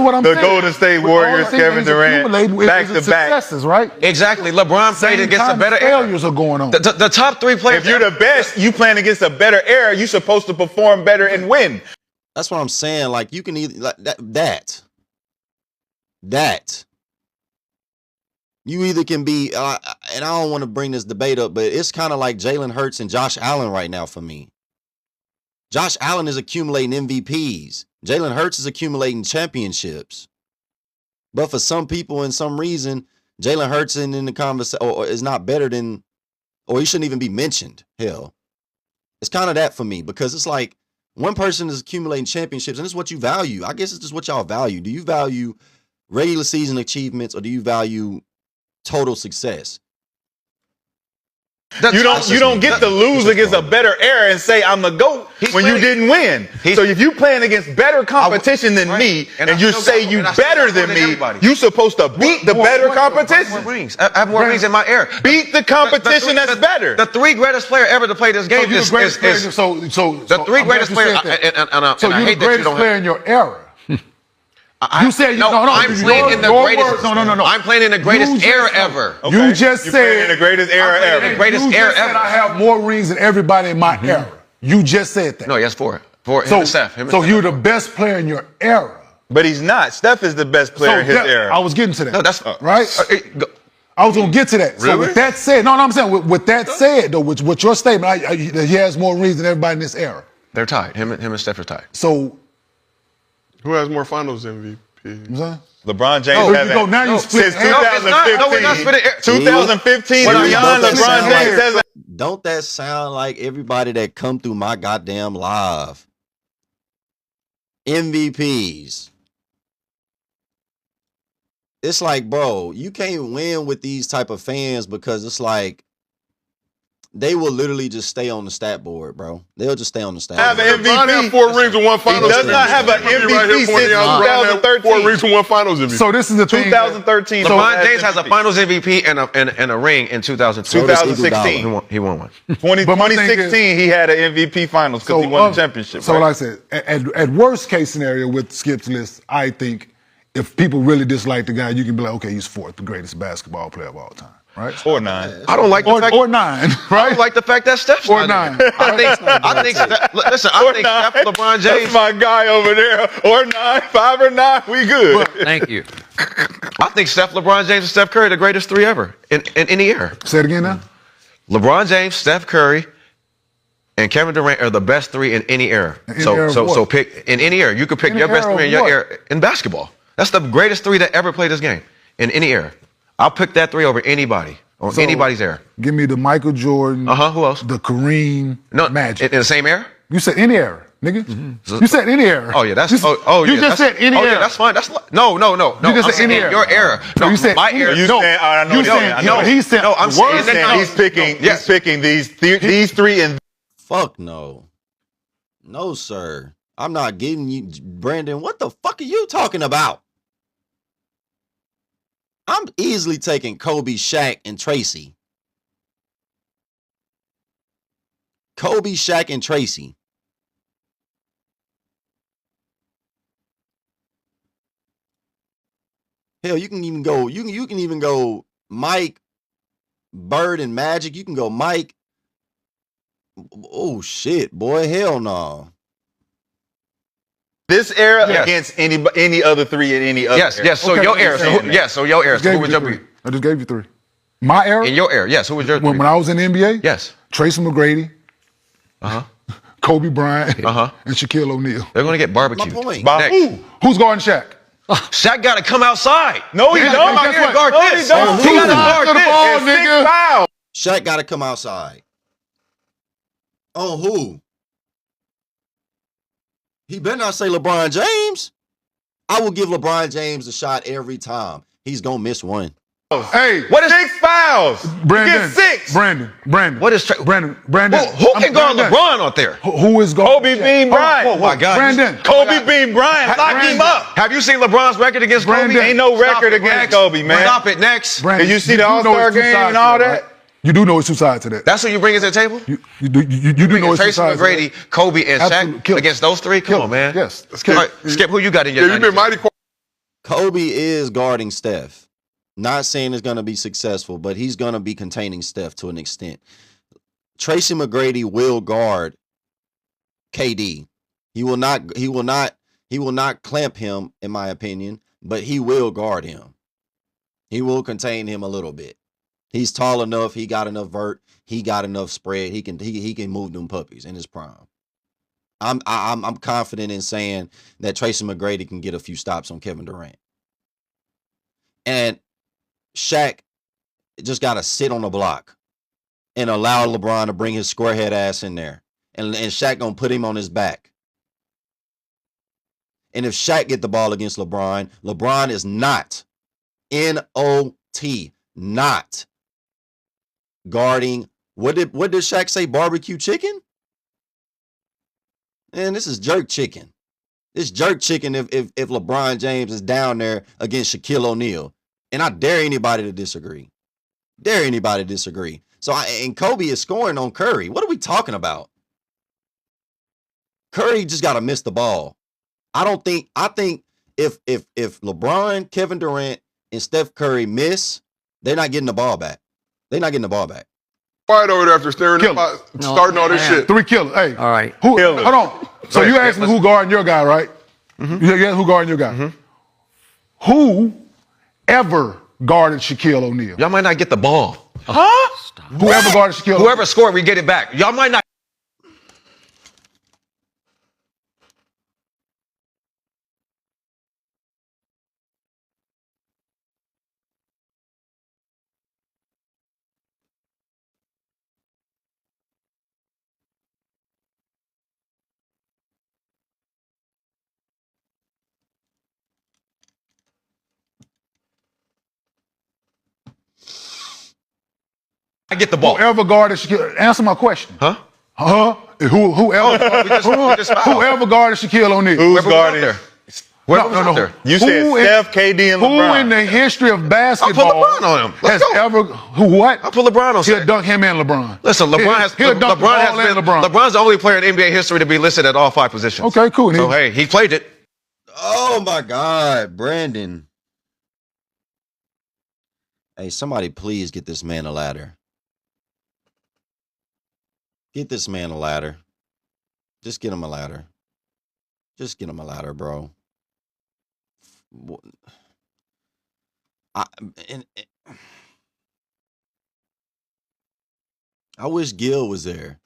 what I'm the saying. Golden State With all the Warriors, things Kevin he's Durant, accumulating, back it's to back. successes, right? Exactly. LeBron played Same against a time better era. failures are going on. The top three players. If you're the best, you playing against a better era, you're supposed to perform better and win. That's what I'm saying. Like you can either like that. You either can be, and I don't want to bring this debate up, but it's kind of like Jalen Hurts and Josh Allen right now for me. Josh Allen is accumulating MVPs. Jalen Hurts is accumulating championships. But for some people, in some reason, Jalen Hurts in the conversation or is not better than, or he shouldn't even be mentioned. Hell, it's kind of that for me because it's like one person is accumulating championships, and it's what you value. I guess it's just what y'all value. Do you value regular season achievements or do you value total success? You don't get to lose against a better era and say I'm the GOAT when you didn't win. So if you playing against better competition than me and you say you better than me, you supposed to beat the better competition. Rings. I have more rings in my era. Beat the competition that's better. The three greatest player ever to play this game is the three greatest players. So you're the greatest player in your era. You said I'm playing in the greatest. No. I'm playing in the greatest era ever. You just You're playing in said the greatest era ever. Greatest you era just said ever. I have more rings than everybody in my era. You just said that. No, he has four. Him So and Steph. you're the best player in your era. But he's not. Steph is the best player in his era. I was getting to that. No, that's right. I was gonna get to that. So with that said, I'm saying with that said though, with your statement, he has more rings than everybody in this era. They're tied. Him and Steph are tied. So who has more Finals MVP? LeBron James since 2015 beyond LeBron James hasn't. Don't that sound like everybody that come through my goddamn live? MVPs. It's like, bro, you can't win with these type of fans because it's like they will literally just stay on the stat board, bro. They'll just stay on the stat board. Have an MVP. Have 4 rings and 1 Finals. He does not have an MVP since 2013. 4 rings and 1 Finals MVP. So this is the thing. 2013. LeBron James has a Finals MVP and a ring in 2002. 2016. He won one. 2016, he had an MVP Finals because he won the championship. So like I said, at worst case scenario with Skip's list, I think if people really dislike the guy, you can be like, okay, he's 4th, the greatest basketball player of all time. Right? Or 9. I don't like the fact, or 9, right? I don't like the fact that Steph's or not 9. there. I think Steph, LeBron James. That's my guy over there. Or 9, 5 or 9, we good. Thank you. I think LeBron James and Steph Curry are the greatest 3 ever in any era. Say it again now. LeBron James, Steph Curry, and Kevin Durant are the best 3 in any era. So pick in any era. You could pick your best 3 in your era in basketball. That's the greatest 3 that ever played this game in any era. I'll pick that 3 over anybody on anybody's era. Give me the Michael Jordan. Who else? The Kareem. Magic. In the same era? You said any era, nigga. Mm-hmm. You said any era. Oh yeah, that's. You yeah, just said any era. Yeah, that's fine. That's no. You just said any era. Your era. No, you said my era. You said, I know. He said. No, I'm saying he's picking these 3 and. Fuck no. No, sir. I'm not getting you, Brandon. What the fuck are you talking about? I'm easily taking Kobe, Shaq, and Tracy. Kobe, Shaq, and Tracy. Hell, you can even go. You can even go Mike, Bird, and Magic. You can go Mike. Oh shit, boy! Hell no. This era against any other 3 in any other era. Yes. So your era. So your era. So who would your be? I just gave you 3. My era. In your era. Yes. Who was your 3? When I was in the NBA. Yes. Tracy McGrady. Kobe Bryant. And Shaquille O'Neal. They're gonna get barbecued. My point. Next. Who's guarding Shaq? Shaq got to come outside. No, he don't. Guess what? Guard this. He don't. He got to guard this. Ball, nigga. Foul. Shaq got to come outside. On who? He better not say LeBron James. I will give LeBron James a shot every time. He's going to miss one. Hey, What is 6 fouls? Brandon. You get 6. Brandon. What is Brandon? Who can guard LeBron out there? Who is guarding? Kobe Bean Bryant. Oh my God. Brandon. Kobe Bean Bryant. Lock him up. Have you seen LeBron's record against Brandon. Kobe? Ain't no Stop record it, against next. Kobe, man. Stop it next. Brandon, Did you see the do know All-Star it's two game sides and to all that? right? You do know it's two sides to that. That's what you bring to the table? You do know it's two Tracy sides to McGrady, that. Kobe, and Absolutely. Shaq Kill. against those three? Come Kill. on, man. Yes. All right, Skip, who you got in your Yeah, you've been 90s? mighty quiet. Kobe is guarding Steph. Not saying it's going to be successful, but he's going to be containing Steph to an extent. Tracy McGrady will guard KD. He will not clamp him, in my opinion, but he will guard him. He will contain him a little bit. He's tall enough. He got enough vert. He got enough spread. He can move them puppies in his prime. I'm confident in saying that Tracy McGrady can get a few stops on Kevin Durant. And Shaq just got to sit on the block and allow LeBron to bring his squarehead ass in there. And Shaq going to put him on his back. And if Shaq get the ball against LeBron, LeBron is not, N-O-T, not guarding, what did Shaq say, barbecue chicken? Man, this is jerk chicken. It's jerk chicken if LeBron James is down there against Shaquille O'Neal. And I dare anybody to disagree. So and Kobe is scoring on Curry. What are we talking about? Curry just got to miss the ball. I think if LeBron, Kevin Durant, and Steph Curry miss, they're not getting the ball back. Quiet over there after staring at starting all this shit. 3 killers. Hey. All right. Hold on. So you asked me who guarding your guy, right? Mm-hmm. You asked who guarding your guy. Mm-hmm. Who ever guarded Shaquille O'Neal? Y'all might not get the ball. Huh? Whoever guarded Shaquille O'Neal. Whoever scored, we get it back. Y'all might not. I get the ball. Whoever guarded Shaquille, answer my question. Huh? Whoever guarded Shaquille O'Neal. Who's guarding there? No. You said Steph, KD, and LeBron. Who in the history of basketball I'll put LeBron on him. Let's go. I'll put LeBron on He'll dunk him and LeBron. Listen, LeBron's the only player in NBA history to be listed at all 5 positions. Okay, cool. So, hey, he played it. Oh, my God, Brandon. Hey, somebody please get this man a ladder. Get this man a ladder. Just get him a ladder. Just get him a ladder, bro. I wish Gil was there.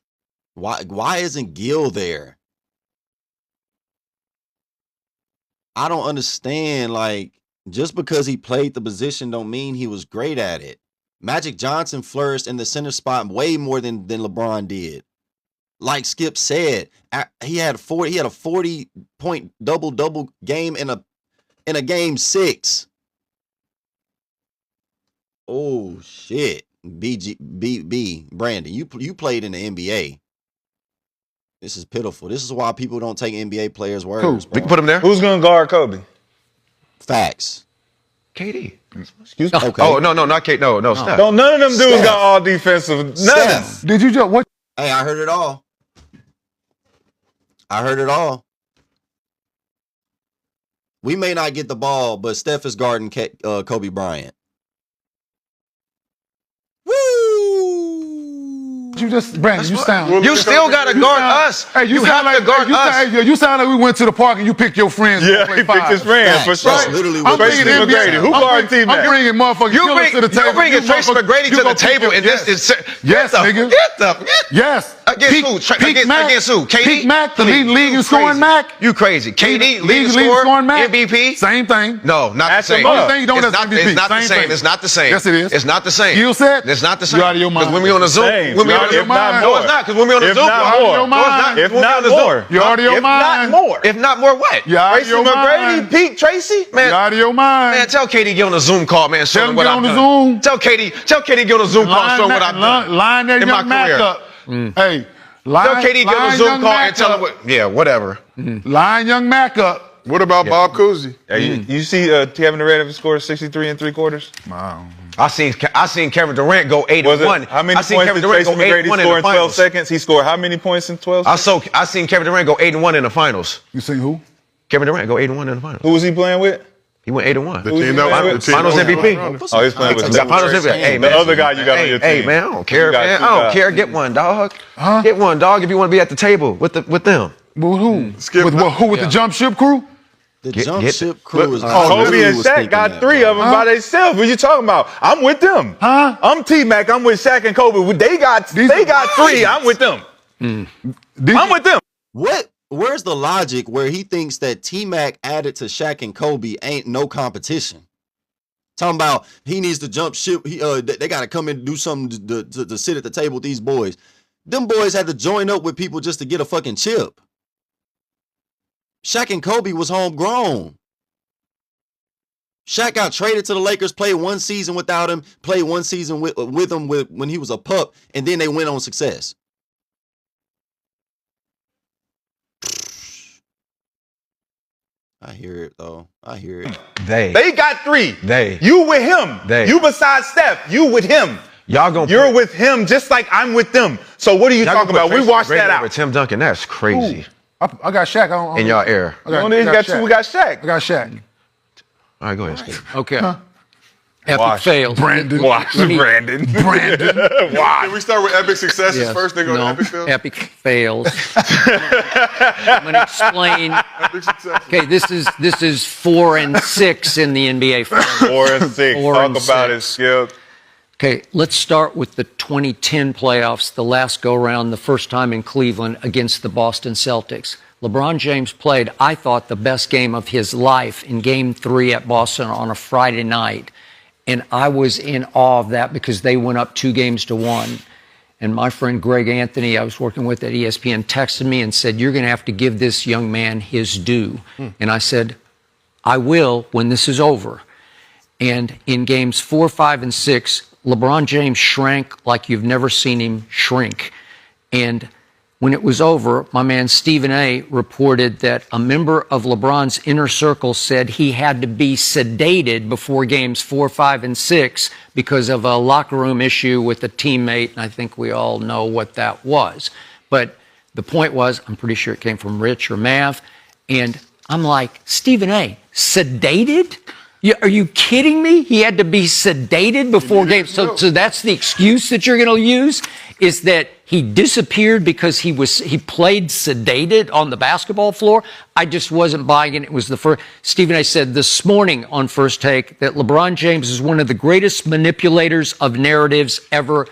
Why isn't Gil there? I don't understand. Like, just because he played the position don't mean he was great at it. Magic Johnson flourished in the center spot way more than LeBron did. Like Skip said, he had a 40-point double game in a game 6. Oh shit. Brandon, you played in the NBA. This is pitiful. This is why people don't take NBA players' words. Cool. We can put him there. Who's gonna guard Kobe? Facts. KD. Excuse me. Okay. Oh no, not KD. No, Steph. None of them dudes Steph. got all defensive. None. Steph. Did you just what? Hey, I heard it all. We may not get the ball, but Steph is guarding Kobe Bryant. Woo! You just, Brandon, you sound. You still got to guard us. Hey, you have sound to guard us. You sound like we went to the park and you picked your friends. Yeah, to he play picked his five. friends for sure. That's literally I'm what Tracy bringing McGrady. Who guarding T-Mac? I'm bringing motherfucking killers to the table. You're bringing Tracy McGrady to the table, and this is Yes, nigga. Get the. Yes. Against who? Against who? KD? Pete Mac, the Please, league in you scoring crazy. Mac. You crazy. KD, league in scoring scoring Mac. MVP? Same thing. No, not the same. Only thing you don't It's have not, MVP. it's not the Same same. thing. It's not the same. Yes, it is. It's not the same. Skill set? It's not the same. You out of your mind. Because when we on the Zoom, Same. when we on the If not no, more. it's not. Because when we on the If Zoom, not no, more. it's not. If When we not on the Zoom- more. You're out of your If mind. not more. If not more, what? You're out of Tracy your mind. McGrady, Pete Tracy? Man, You're out of your mind. man, tell KD get on the Zoom call, man. Show Tell him him what get I've on the done. Zoom. Tell KD get on the Zoom call and show him what I've done. Line that in my young Mac career. up. Hey, Tell line, KD get on the line Zoom young call Mac and tell him up. what. Yeah, whatever. Line young Mac up. What about Bob Cousy? Hey, you see Kevin Durant scored 63 3/4? Wow. I seen Kevin Durant go 8-1. How many I seen points Kevin did Durant Tracy go McGrady 8-1 score in 12 finals. seconds? He scored how many points in 12 seconds? I seen Kevin Durant go 8-1 in the finals. You seen who? Kevin Durant go 8-1 in the finals. Who was he playing with? He went 8-1. The Who's team he that playing was with? the team Finals that was MVP. around him. Oh, he's playing with He got finals MVP. Hey, the man. other guy you got on your team. Hey, man, I don't care, You got man. two I don't guys. care. Get one, dog. Huh? Get one, dog, if you want to be at the table with them. With who? Skip. With who? With the jump ship crew? The Get- jump get- ship crew is. Kobe and Shaq got 3 of them by themselves. What you talking about? I'm with them. Huh? I'm T-Mac. I'm with Shaq and Kobe. They got These are 3. I'm with them. I'm with them. What? Where's the logic where he thinks that T-Mac added to Shaq and Kobe ain't no competition? Talking about he needs to jump ship. They got to come in and do something to sit at the table with these boys. Them boys had to join up with people just to get a fucking chip. Shaq and Kobe was homegrown. Shaq got traded to the Lakers, played 1 season without him, played 1 season with him when he was a pup, and then they went on success. I hear it though. I hear it. They got 3. They. You with him. They. You besides Steph. You with him. Y'all gonna You're with him just like I'm with them. So what are you talking about? We watched that out. With Tim Duncan, that's crazy. I got Shaq on. In y'all air. I got, We I got 2. We got Shaq. I got Shaq. All right, go ahead, Steve. Okay. Epic Watch. fails. Brandon. Watch Brandon. Can we start with epic successes Yes. first, then go to epic fails? Epic fails. I'm going to explain. Epic successes. Okay, this is 4 and 6 in the NBA Finals. 4 and 6. 4 Talk and about it, 6. Skip. Okay, let's start with the 2010 playoffs, the last go-round, the first time in Cleveland against the Boston Celtics. LeBron James played, I thought, the best game of his life in Game 3 at Boston on a Friday night. And I was in awe of that because they went up 2-1. And my friend Greg Anthony, I was working with at ESPN, texted me and said, you're going to have to give this young man his due. And I said, I will when this is over. And in games 4, 5, and 6, LeBron James shrank like you've never seen him shrink. And when it was over, my man Stephen A. reported that a member of LeBron's inner circle said he had to be sedated before games 4, 5, and 6 because of a locker room issue with a teammate, and I think we all know what that was. But the point was, I'm pretty sure it came from Rich or Mav, and I'm like, Stephen A., sedated? Are you kidding me? He had to be sedated before games. So that's the excuse that you're going to use, is that he disappeared because he played sedated on the basketball floor. I just wasn't buying it. It was the first. Stephen A. said this morning on First Take that LeBron James is one of the greatest manipulators of narratives ever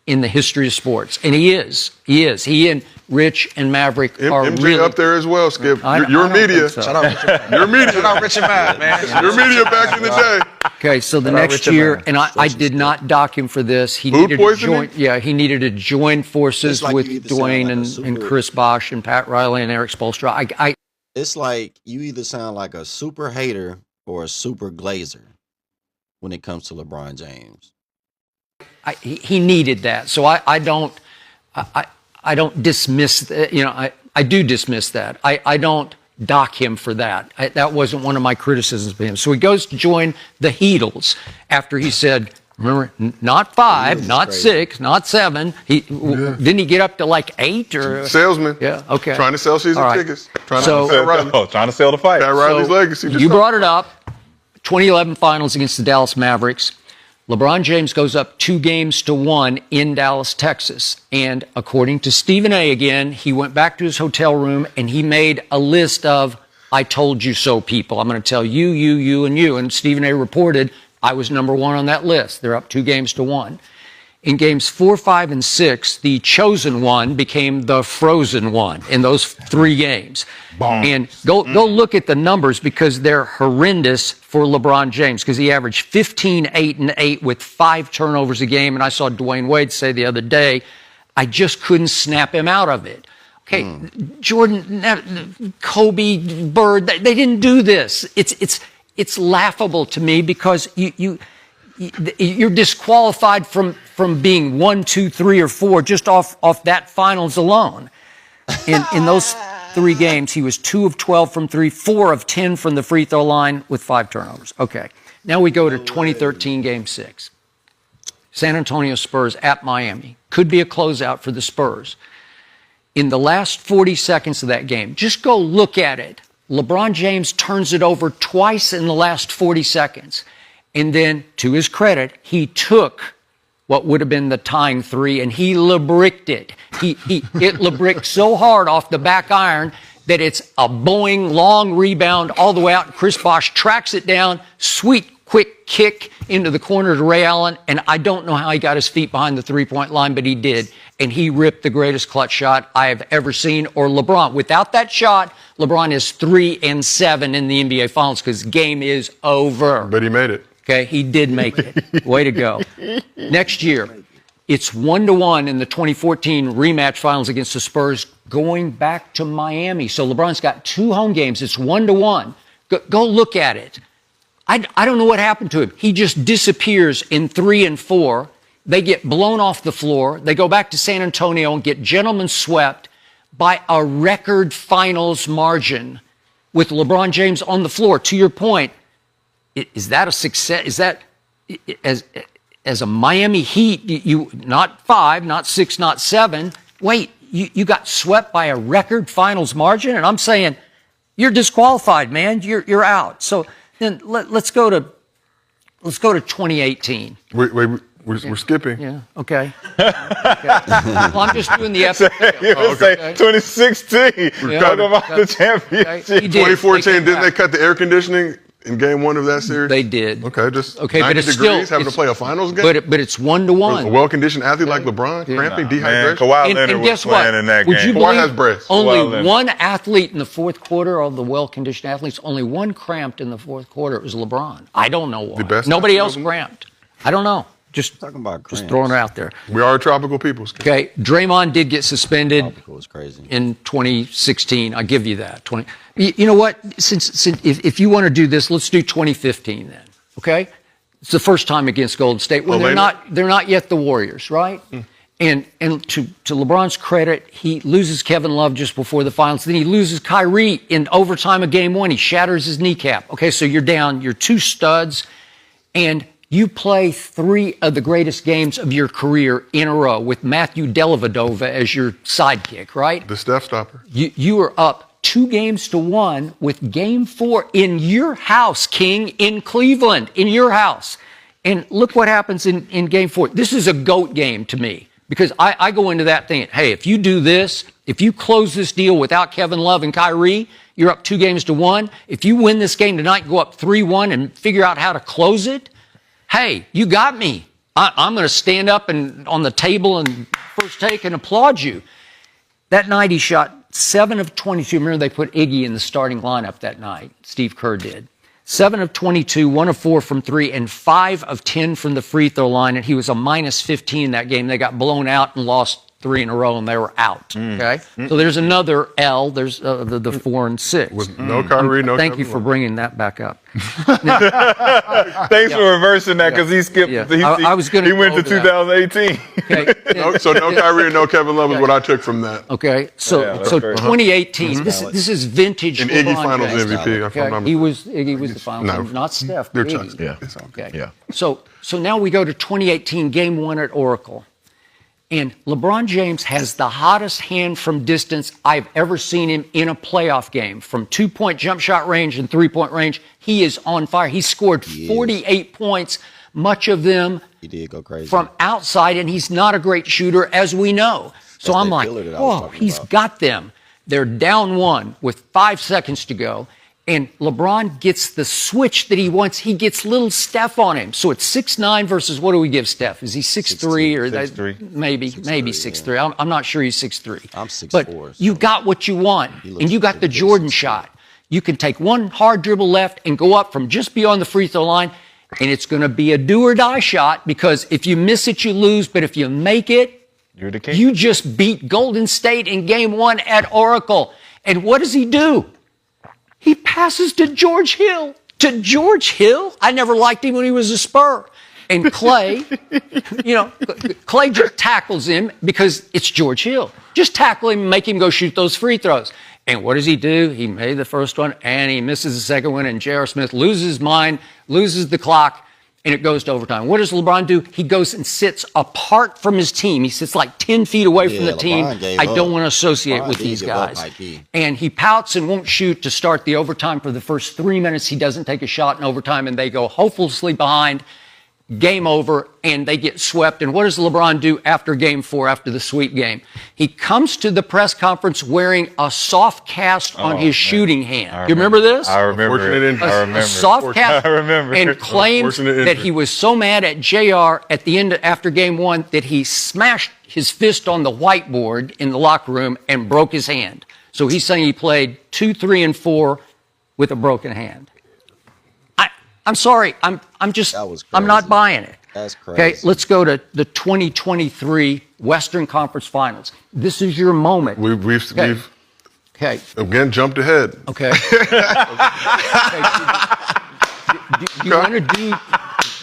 in the history of sports. And he is. He is. He and Rich and Maverick are MJ really up there as well, Skip. I Your don't media. think so. Shout out Richard. Your media. Shout out Richard Matt, man. Your media back in the day. Okay, so the Shout out next Richard year, Barron. and I did not dock him for this. He Food needed to poisoning? join. Yeah, he needed to join forces It's like with you either sound Dwayne like a and super- Chris Bosh and Pat Riley and Eric Spoelstra. It's like you either sound like a super hater or a super glazer when it comes to LeBron James. He needed that. So I don't dismiss. I do dismiss that. I don't dock him for that. That wasn't one of my criticisms of him. So he goes to join the Heatles after he said, remember, not 5, not crazy. 6, not 7. Didn't he get up to like 8 or? Salesman. Yeah. Okay. Trying to sell season All right. tickets. Trying So- to Pat Riley. Trying to sell the fight. Pat Riley's legacy. You brought it up. 2011 finals against the Dallas Mavericks. LeBron James goes up 2-1 in Dallas, Texas. And according to Stephen A. again, he went back to his hotel room and he made a list of, I told you so people. I'm going to tell you, you, and you. And Stephen A. reported I was number 1 on that list. They're up 2-1. In games 4, 5, and 6, the chosen one became the frozen one in those 3 games. And go look at the numbers because they're horrendous for LeBron James because he averaged 15, 8, and 8 with 5 turnovers a game. And I saw Dwayne Wade say the other day, I just couldn't snap him out of it. Okay, Jordan, Kobe, Bird, they didn't do this. It's laughable to me because you're disqualified from being 1, 2, 3, or 4 just off that finals alone. In those 3 games, he was 2 of 12 from 3, 4 of 10 from the free throw line with 5 turnovers. Okay, now we go to 2013 Game 6. San Antonio Spurs at Miami. Could be a closeout for the Spurs. In the last 40 seconds of that game, just go look at it. LeBron James turns it over twice in the last 40 seconds. And then, to his credit, he took what would have been the tying 3 and he LeBricked it. It LeBricked so hard off the back iron that it's a Boeing long rebound all the way out. Chris Bosh tracks it down, sweet, quick kick into the corner to Ray Allen. And I don't know how he got his feet behind the three-point line, but he did. And he ripped the greatest clutch shot I have ever seen, or LeBron. Without that shot, LeBron is 3 and 7 in the NBA Finals because game is over. But he made it. Okay, he did make it. Way to go. Next year, it's 1-1 in the 2014 rematch finals against the Spurs going back to Miami. So LeBron's got 2 home games. It's 1-1. Go look at it. I don't know what happened to him. He just disappears in 3 and 4. They get blown off the floor. They go back to San Antonio and get gentlemen swept by a record finals margin with LeBron James on the floor. To your point, is that a success? Is that, as a Miami Heat, you not 5, not 6, not 7, wait, you got swept by a record finals margin? And I'm saying, you're disqualified, man. You're out. So then let's go to 2018. We're skipping. Yeah. Okay. Well, I'm just doing the epic. You would say 2016. Talk about the championship. Okay. 2014. Didn't they cut the air conditioning in Game 1 of that series? They did. Okay, just okay, 90 but it's degrees still having to play a finals game. But it's 1-1. A well-conditioned athlete like LeBron, cramping, dehydration. Man, Kawhi Leonard was guess playing what? in that Would game. you Kawhi believe has breasts. only one athlete in the fourth quarter of the well-conditioned athletes? Only one cramped in the fourth quarter. It was LeBron. I don't know why. The best Nobody else athlete? cramped. I don't know. Just Talking about just cramps. throwing it out there. We are tropical people. Skip. Okay, Draymond did get suspended Tropical was crazy. in 2016. I give you that. You know what? Since if you want to do this, let's do 2015 then. Okay, it's the first time against Golden State when they're not yet the Warriors, right? And to LeBron's credit, he loses Kevin Love just before the finals. Then he loses Kyrie in overtime of Game 1. He shatters his kneecap. Okay, so you're down. You're 2 studs, and you play 3 of the greatest games of your career in a row with Matthew Dellavedova as your sidekick, right? The Steph stopper. You are up 2-1 with Game 4 in your house, King, in Cleveland, in your house. And look what happens in Game 4. This is a GOAT game to me because I go into that thing, hey, if you do this, if you close this deal without Kevin Love and Kyrie, you're up 2-1. If you win this game tonight, go up 3-1 and figure out how to close it, hey, you got me. I'm going to stand up and on the table and first take and applaud you. That night he shot 7 of 22. Remember they put Iggy in the starting lineup that night. Steve Kerr did. 7 of 22, 1 of 4 from 3, and 5 of 10 from the free throw line. And he was a minus 15 that game. They got blown out and lost 3 in a row, and they were out. Okay, so there's another L. There's the 4 and 6. With no Kyrie, no. Thank you for bringing that back up. Thanks for reversing that because he skipped. Yeah. He I was gonna He went go to over that. 2018. Okay. So no Kyrie and no Kevin Love is what I took from that. Okay, so Yeah, that's so great. 2018. This is vintage. And Iggy LeBron Finals James. MVP. Okay. Iggy was the finals, No. not Steph. They're But touched. Iggy. Yeah. It's all Okay. good. Yeah. So now we go to 2018, Game 1 at Oracle. And LeBron James has the hottest hand from distance I've ever seen him in a playoff game. From 2-point jump shot range and 3-point range, he is on fire. He scored 48 points, much of them He did go crazy. from outside, and he's not a great shooter, as we know. So That's I'm that like, killer that I was oh, talking he's about. got them. They're down 1 with 5 seconds to go. And LeBron gets the switch that he wants. He gets little Steph on him. So it's 6'9" versus what do we give Steph? Is he 6'3" or 6'3"? maybe 6'3"? Yeah. I'm not sure he's 6'3". I'm 6'4". But you got what you want, and you got the Jordan shot. You can take one hard dribble left and go up from just beyond the free throw line, and it's going to be a do or die shot because if you miss it, you lose. But if you make it, You're the king. you just beat Golden State in Game 1 at Oracle. And what does he do? He passes to George Hill. To George Hill? I never liked him when he was a Spur. And Clay, Clay just tackles him because it's George Hill. Just tackle him and make him go shoot those free throws. And what does he do? He made the first one, and he misses the second one, and J.R. Smith loses his mind, loses the clock, and it goes to overtime. What does LeBron do? He goes and sits apart from his team. He sits like 10 feet away from the team. I don't want to associate with these guys. And he pouts and won't shoot to start the overtime. For the first 3 minutes, he doesn't take a shot in overtime, and they go hopelessly behind. Game over, and they get swept. And what does LeBron do after Game 4, after the sweep game? He comes to the press conference wearing a soft cast on his shooting hand. You remember this? I remember it. I remember. A soft cast. I remember. And claims that he was so mad at JR at the end after Game 1 that he smashed his fist on the whiteboard in the locker room and broke his hand. So he's saying he played 2, 3, and 4 with a broken hand. I'm sorry. I'm not buying it. That's crazy. Okay, let's go to the 2023 Western Conference Finals. This is your moment. We've Okay. again jumped ahead. Okay. Do you want to do?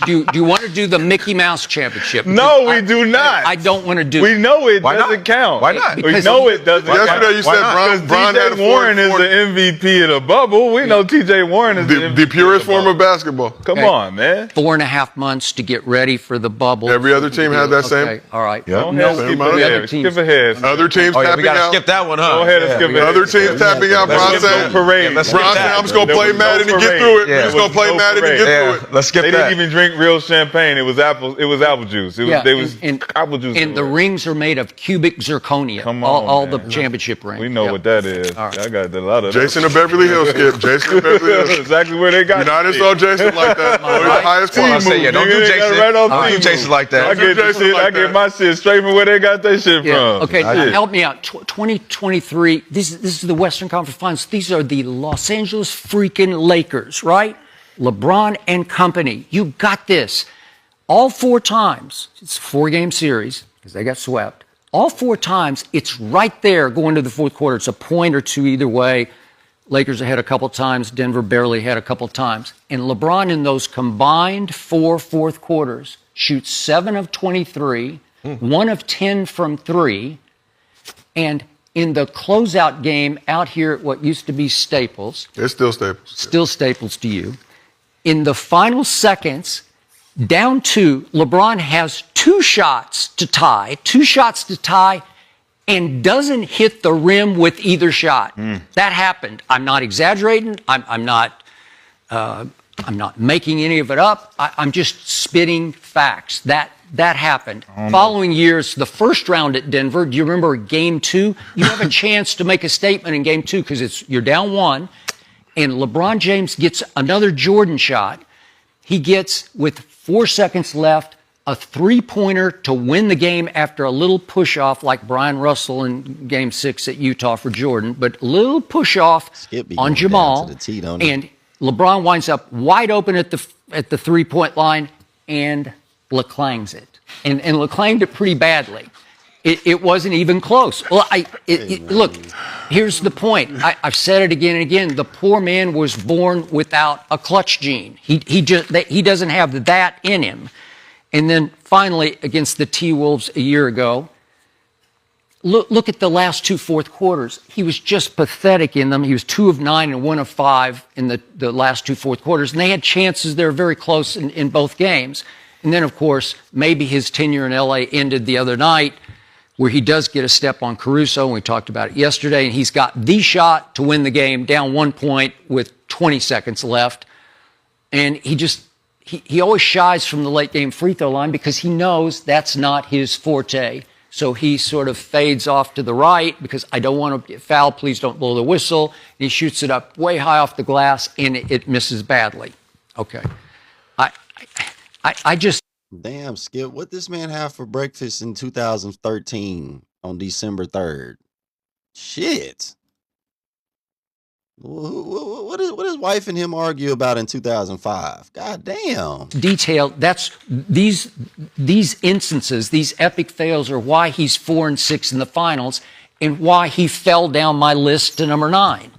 Do you want to do the Mickey Mouse Championship? No, we do not. I don't want to do. We know it Why doesn't not? count. Why not? We know it doesn't count. Yesterday you said Bron had a TJ Warren is the MVP of the bubble. We know TJ Warren is the MVP the purest of the form bubble. of basketball. Come on, man. 4.5 months to get ready for the bubble. Every other team had that same. Okay, all right. Go No, ahead, skip amount of the other ahead. teams. Skip ahead. Other teams Oh, yeah, we tapping got to out. skip that one, huh? Go ahead and skip ahead. Other teams tapping out. Let's Bron skip said, no parade. let's skip Bron that. said, I'm just going to There play was no Madden and get parade. through it. Yeah. We're just going to play No Madden and parade. get Yeah, through it. let's skip They that. didn't even drink real champagne. It was apple juice. They was apple juice. And the rings are made of cubic zirconia. Come on, all the man. championship rings. We know Yep. what that is. All right. I got a lot of Jason of Beverly Hills, Skip. Jason of Beverly That's Hills. exactly where they got You're not it. install Jason like that. Always the highest team Well, I say, move. yeah, don't Nigga, do they got Jason. it right off Don't do team Jason move. like that. I get the Jason shit. like I get that. my shit straight from where they got that shit Yeah. from. Okay, Shit. help me out. 2023. This is the Western Conference Finals. These are the Los Angeles freaking Lakers, right? LeBron and company. You got this. All 4 times. It's a 4-game series because they got swept. All 4 times, it's right there going to the fourth quarter. It's a point or two either way. Lakers ahead a couple times. Denver barely ahead a couple times. And LeBron in those combined 4 fourth quarters shoots 7 of 23, 1 of 10 from 3. And in the closeout game out here at what used to be Staples, It's still Staples. still Staples to you, in the final seconds, down 2, LeBron has 2 shots to tie, and doesn't hit the rim with either shot. That happened. I'm not exaggerating. I'm not making any of it up. I'm just spitting facts. That happened. Following years, the first round at Denver, do you remember Game 2? You have a chance to make a statement in Game 2 because you're down 1, and LeBron James gets another Jordan shot. He gets, with 4 seconds left, a 3-pointer to win the game after a little push-off like Brian Russell in Game 6 at Utah for Jordan, but a little push-off Skip be on going Jamal. down to the tee, don't he? And LeBron winds up wide open at the 3-point line and LeClangs it. And LeClanged it pretty badly. It wasn't even close. Well, look, here's the point. I've said it again and again. The poor man was born without a clutch gene. He doesn't have that in him. And then finally, against the T-Wolves a year ago, look at the last 2 fourth quarters. He was just pathetic in them. He was 2 of 9 and 1 of 5 in the last 2 fourth quarters. And they had chances. They were very close in both games. And then, of course, maybe his tenure in L.A. ended the other night, where he does get a step on Caruso, and we talked about it yesterday, and he's got the shot to win the game, down 1 point with 20 seconds left. And he always shies from the late game free throw line because he knows that's not his forte. So he sort of fades off to the right because I don't want to get foul. Please don't blow the whistle. And he shoots it up way high off the glass, and it misses badly. Okay. I just. Damn, Skip, what this man have for breakfast in 2013 on December 3rd? Shit. What does wife and him argue about in 2005? God damn. Detailed. That's these instances, these epic fails are why he's 4-6 in the finals and why he fell down my list to number 9.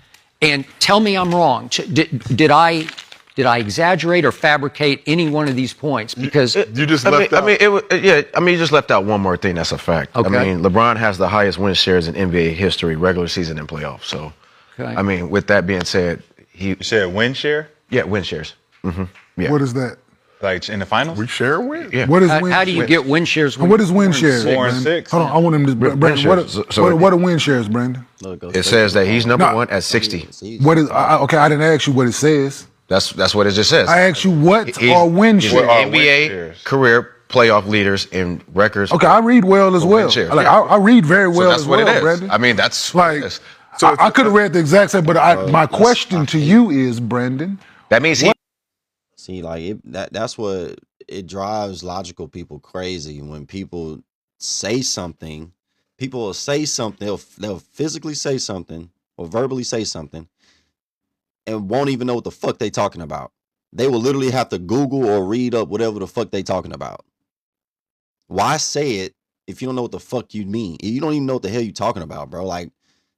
And tell me I'm wrong. Did I exaggerate or fabricate any one of these points? Because you just left out. You just left out one more thing. That's a fact. Okay. I mean, LeBron has the highest win shares in NBA history, regular season and playoffs. So, okay. I mean, with that being said, You said win share? Yeah, win shares. Mm-hmm. Yeah. What is that? Like in the finals? We share wins. Yeah. What is how do you get win shares? What is win shares? 4-6. Hold on, I want him to. Brandon, shares. what are win shares, Brandon? It says that he's number one at 60. What is? Okay, I didn't ask you what it says. That's what it just says. I asked you what He's- are win he's shares. an win NBA shares? career playoff leaders in records. Okay, I read well as win well. shares, Like yeah. I read very So well that's as what well, it is. Brandon. I mean, that's Like what it is. I could have read the exact same, but my question to you is, Brandon. That means he. See, like that's what it drives logical people crazy when people say something. People will say something. They'll physically say something or verbally say something, and won't even know what the fuck they talking about. They will literally have to Google or read up whatever the fuck they talking about. Why say it if you don't know what the fuck you mean? You don't even know what the hell you talking about, bro. Like,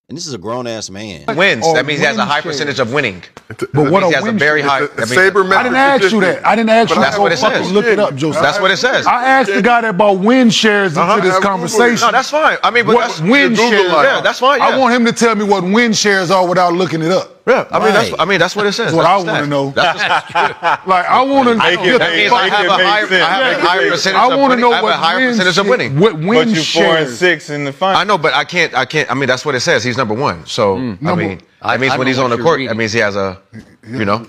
and this is a grown ass man. Wins. Or That means he has a win high shares. percentage of winning. But That what means he a has a win very share? high. The sabermetric I didn't ask you that. I didn't ask you. But that's to what it go fucking says. Look it up, Joseph. That's what it says. I asked the guy that bought win shares into this Have Google it. conversation. No, that's fine. I mean, but What that's win Google shares? like- yeah, that's fine. I Yeah. want him to tell me what win shares are without looking it up. Yeah, I mean Right. that's what it says. That's what I the want to stat. know. That's Like I want to. Make it that make- means I make have it a make higher, sense. I have a higher percentage I of want to winning. know I have what a higher win percentage of share- winning. What win But you shares? 4-6 in the finals. I know, but I can't. I mean, that's what it says. He's number one. So I mean, I that means don't when know he's what on the you're court, reading. that means he has a,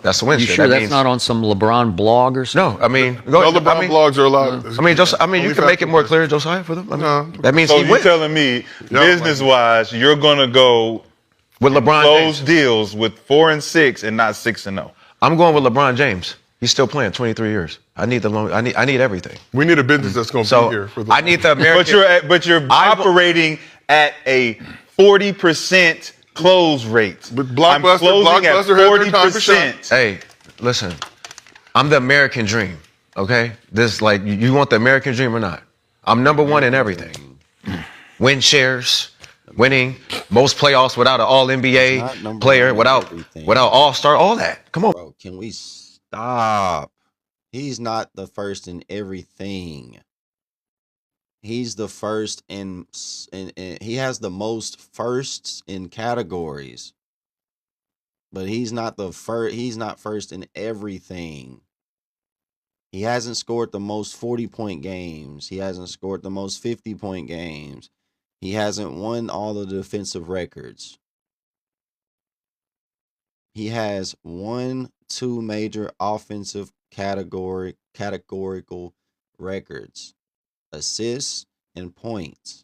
that's the win You share. sure That that's means not on some LeBron blog or something? no. I mean, No LeBron blogs are allowed. you can make it more clear, Josiah, for them. I mean, that means So he you wins telling me, business-wise, you're gonna go with LeBron close James. deals with 4-6 and not 6-0. I'm going with LeBron James. He's still playing 23 years. I need the long. I need everything. We need a business that's going to So be here for the. I need the American. But you're operating at a 40% close rate. But Blockbuster- I'm closing at Blockbuster had their time to 40%. Hey, listen, I'm the American dream. Okay, this like you want the American dream or not? I'm number one in everything. Win shares, winning, most playoffs without an All Not NBA number player, one in without everything. All Star, all that. Come on. Bro, can we stop? He's not the first in everything. He's the first in he has the most firsts in categories. But he's not first in everything. He hasn't scored the most 40-point games. He hasn't scored the most 50-point games. He hasn't won all the defensive records. He has 2 major offensive categorical records: assists and points.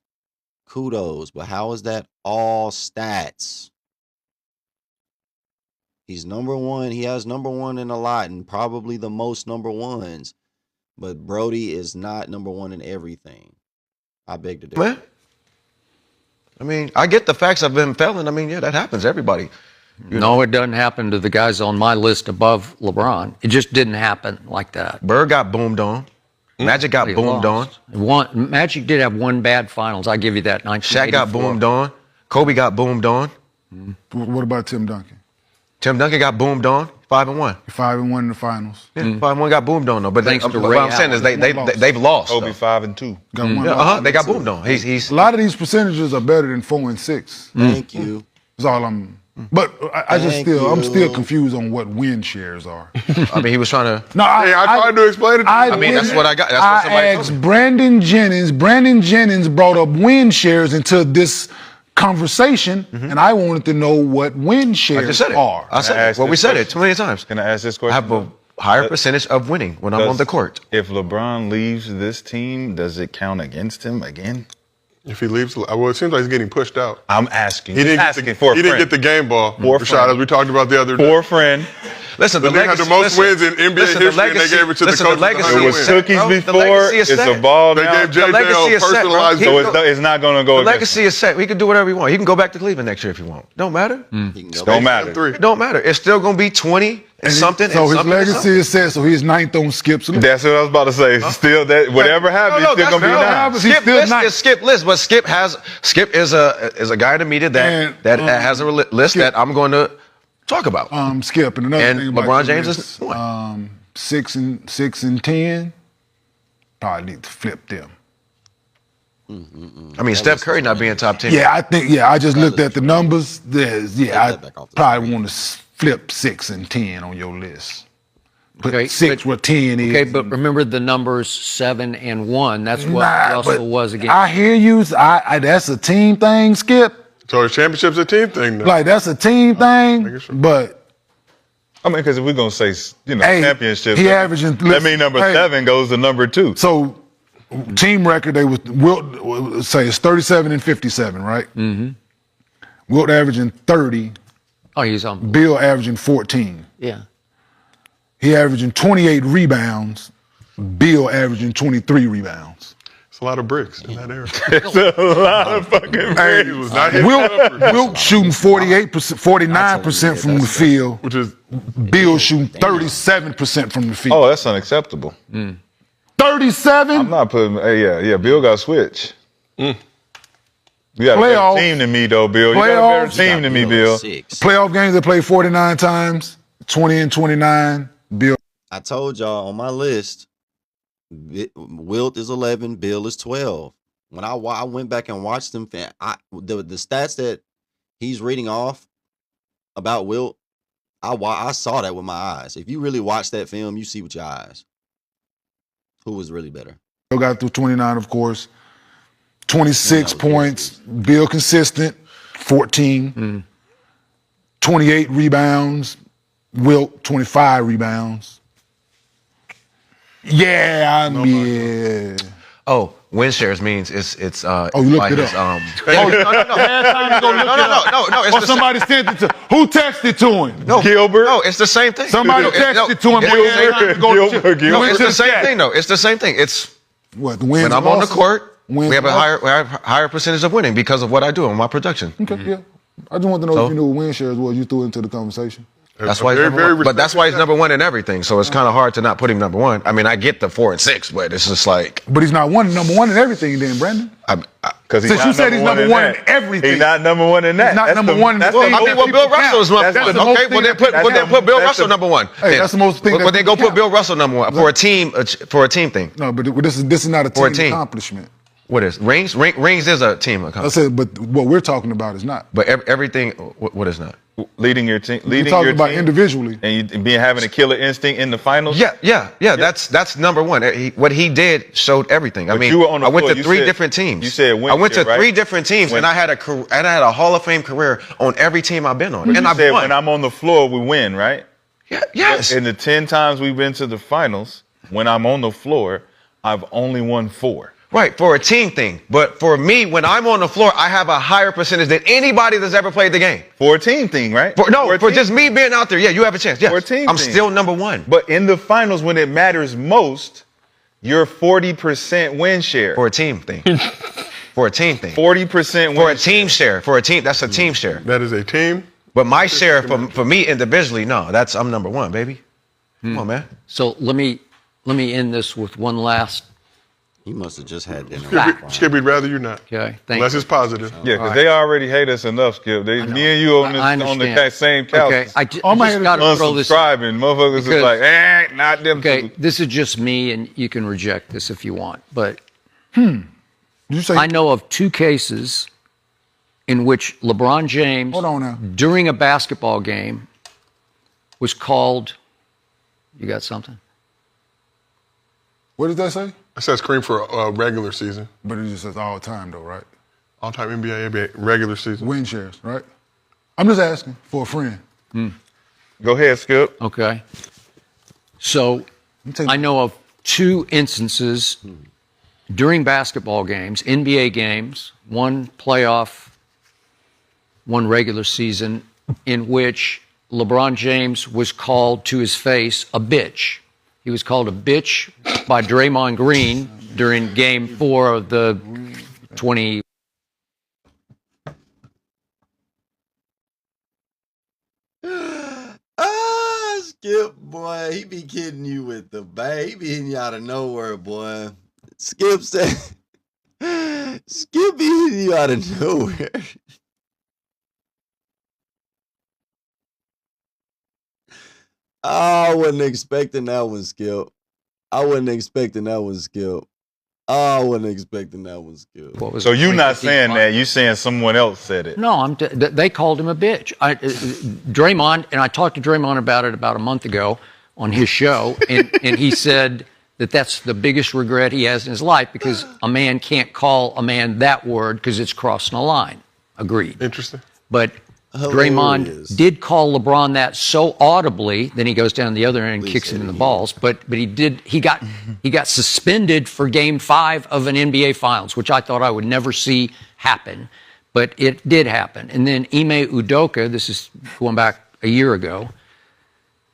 Kudos, but how is that all stats? He's number one. He has number one in a lot and probably the most number ones. But Brody is not number one in everything. I beg to differ. Man. I mean, I get the facts of him failing. I mean, yeah, that happens to everybody. No, it doesn't happen to the guys on my list above LeBron. It just didn't happen like that. Bird got boomed on. Magic got He boomed on. lost. Magic did have one bad finals. I give you that. Shaq got boomed on. Kobe got boomed on. What about Tim Duncan? Tim Duncan got boomed on. 5-1. 5-1 in the finals. Yeah, 5-1 got boomed on though. But Thanks to what Ray I'm saying is they've lost. Kobe though. 5-2. Got one Yeah, loss. they got boomed on. He's A lot of these percentages are better than 4 and 6. Thank you. That's all I'm. But I'm Thank still you. confused on what win shares are. I mean, he was trying to. No, Hey, I tried to explain it to you. I mean, that's what I got. That's what somebody I told asked me. Brandon Jennings. Brandon Jennings brought up win shares into this conversation, and I wanted to know what win I shares just said it. are. I said ask it. Well, we this said it question? too many times. Can I ask this I question? have a higher percentage of winning when I'm on the court. If LeBron leaves this team, does it count against him again? If he leaves, well, it seems like he's getting pushed out. I'm asking. He didn't get the game ball. Rashad, as we talked about the other day. For a friend. Listen, They had the most wins in NBA history, and they gave it to the coach. It was cookies before. It's a ball They now. gave JJ a personalized. So it's not going to go The against legacy is set. He can do whatever he wants. He can go back to Cleveland next year if he wants. Don't matter. Don't matter. It don't matter. It's still going to be 20 and something. So and his something legacy is set. So he's ninth on Skip's list. That's what I was about to say. Still, that whatever happens, he's still going to be nine. He's Skip still list ninth. is Skip list, but Skip is a guy in the media that has a list that I'm going to talk about. Skip and another And thing about LeBron your James list, is one. 6 and 10. Probably need to flip them. I mean, Steph Curry not being top 10. Yeah, I think. Yeah, I just looked at the numbers. I that back off the probably want to flip 6 and 10 on your list. Put Okay, 6 where 10 is. Okay, but remember the numbers 7 and 1. That's what Nah, but Russell was against. I hear you. That's a team thing, Skip. So his championship's a team thing now. Like that's a team thing. making sure. But I mean, because if we're going to say, Hey, championships, he averaging- that means number 7 goes to number 2. so team record they will say it's 37 and 57, right? Mm-hmm. Wilt averaging 30. Oh, he's on. Bill averaging 14. Yeah. He averaging 28 rebounds. Bill averaging 23 rebounds. It's a lot of bricks in that era. It's a lot of fucking Hey, he was not hitting jumpers, Wilt shooting 48%, 49% from the field. which is Bill shooting 37% from the field. Oh, that's unacceptable. 37? I'm not putting. Yeah. Bill got switch. You got a Playoff. better team than me, though, Bill. You got a Playoffs. better team than me, Bill. 6. Playoff games they played 49 times, 20 and 29. Bill. I told y'all on my list, Wilt is 11, Bill is 12. When I went back and watched them, the stats that he's reading off about Wilt, I saw that with my eyes. If you really watch that film, you see with your eyes who was really better. Bill got through 29, of course. 26 points. Bill consistent, 14. 28 rebounds. Wilt, 25 rebounds. Yeah, yeah. Oh, win shares means it's Oh, you looked it up. no. It's Or the somebody sent it to who texted to him? No, Gilbert. No, it's the same thing. Somebody texted to him. Gilbert. It's the same thing, though. It's the same thing. It's What, the wins when I'm and on the losses? court, Wins we have a and higher percentage of winning because of what I do in my production. Okay, yeah. I just want to know So? if you knew what win shares was. You threw it into the conversation. That's why he's number one. But that's why he's number one in everything. So it's kind of hard to not put him number one. I mean, I get the 4 and 6, but it's just like But he's not number one in everything, then, Brandon. Because Since you said he's number one in everything. He's not number one in that. He's not That's number one in that's well, the I mean, most Bill people Russell is count. number That's one. the most Okay, well then thing put Bill that's Russell the- number one. Hey, that's the most thing But that then go people put Bill count. Russell number one for a team thing. No, but this is not a For a team team. accomplishment. What is rings? Rings is a team I accomplishment. said, but what we're talking about is not. But everything, what is not? Leading your team. We're Leading talking your about team. individually. And you having a killer instinct in the finals. Yeah. That's number one. What he did showed everything. I But mean, you were on the I went floor. to You three said- different teams. you said win I went to share, right? 3 different teams, When- and I had a Hall of Fame career on every team I've been on, and You I've said won. when I'm on the floor, we win, right? Yes. In the 10 times we've been to the finals, when I'm on the floor, I've only won 4. Right, for a team thing. But for me, when I'm on the floor, I have a higher percentage than anybody that's ever played the game. For a team thing, right? For a team. just me being out there, yeah, you have a chance. Yes. For a team I'm thing. still number one. But in the finals, when it matters most, you're 40% win share. For a team thing. For a team thing. 40% win For a team share. For a team, that's a team share. that is a team. But my share for me individually, no, I'm number one, baby. Come on, man. So let me end this with one last. He must have just had dinner. Skip, we'd rather you not. Okay, thank Unless you. it's positive. Yeah, because they already hate us enough, Skip. Me and you on I the understand. same couch. Okay, I just my head got to is throw this. Unsubscribing. Motherfuckers is Because- like, not them Okay, two. this is just me, and you can reject this if you want. But Did you say? I know of 2 cases in which LeBron James, Hold on now. during a basketball game, was called. You got something? What did that say? It says cream for a regular season. But it just says all the time, though, right? All-time NBA regular season. Win shares, right? I'm just asking for a friend. Go ahead, Skip. Okay. So me tell you- I know of 2 instances during basketball games, NBA games, one playoff, one regular season, in which LeBron James was called to his face a bitch. He was called a bitch by Draymond Green during Game 4 of the 20. Skip, boy, he be kidding you with the bag. He be hitting you out of nowhere, boy. Skip said, Skip be hitting you out of nowhere. I wasn't expecting that one, Skip. I wasn't expecting that one, Skip. So you're not saying that. You saying someone else said it. No, they called him a bitch. Draymond, and I talked to Draymond about it about a month ago on his show, and he said that that's the biggest regret he has in his life because a man can't call a man that word because it's crossing a line. Agreed. Interesting. But Hilarious. Draymond did call LeBron that so audibly, then he goes down the other end and kicks him in the balls. But he got suspended for Game 5 of an NBA Finals, which I thought I would never see happen, but it did happen. And then Ime Udoka, this is going back a year ago,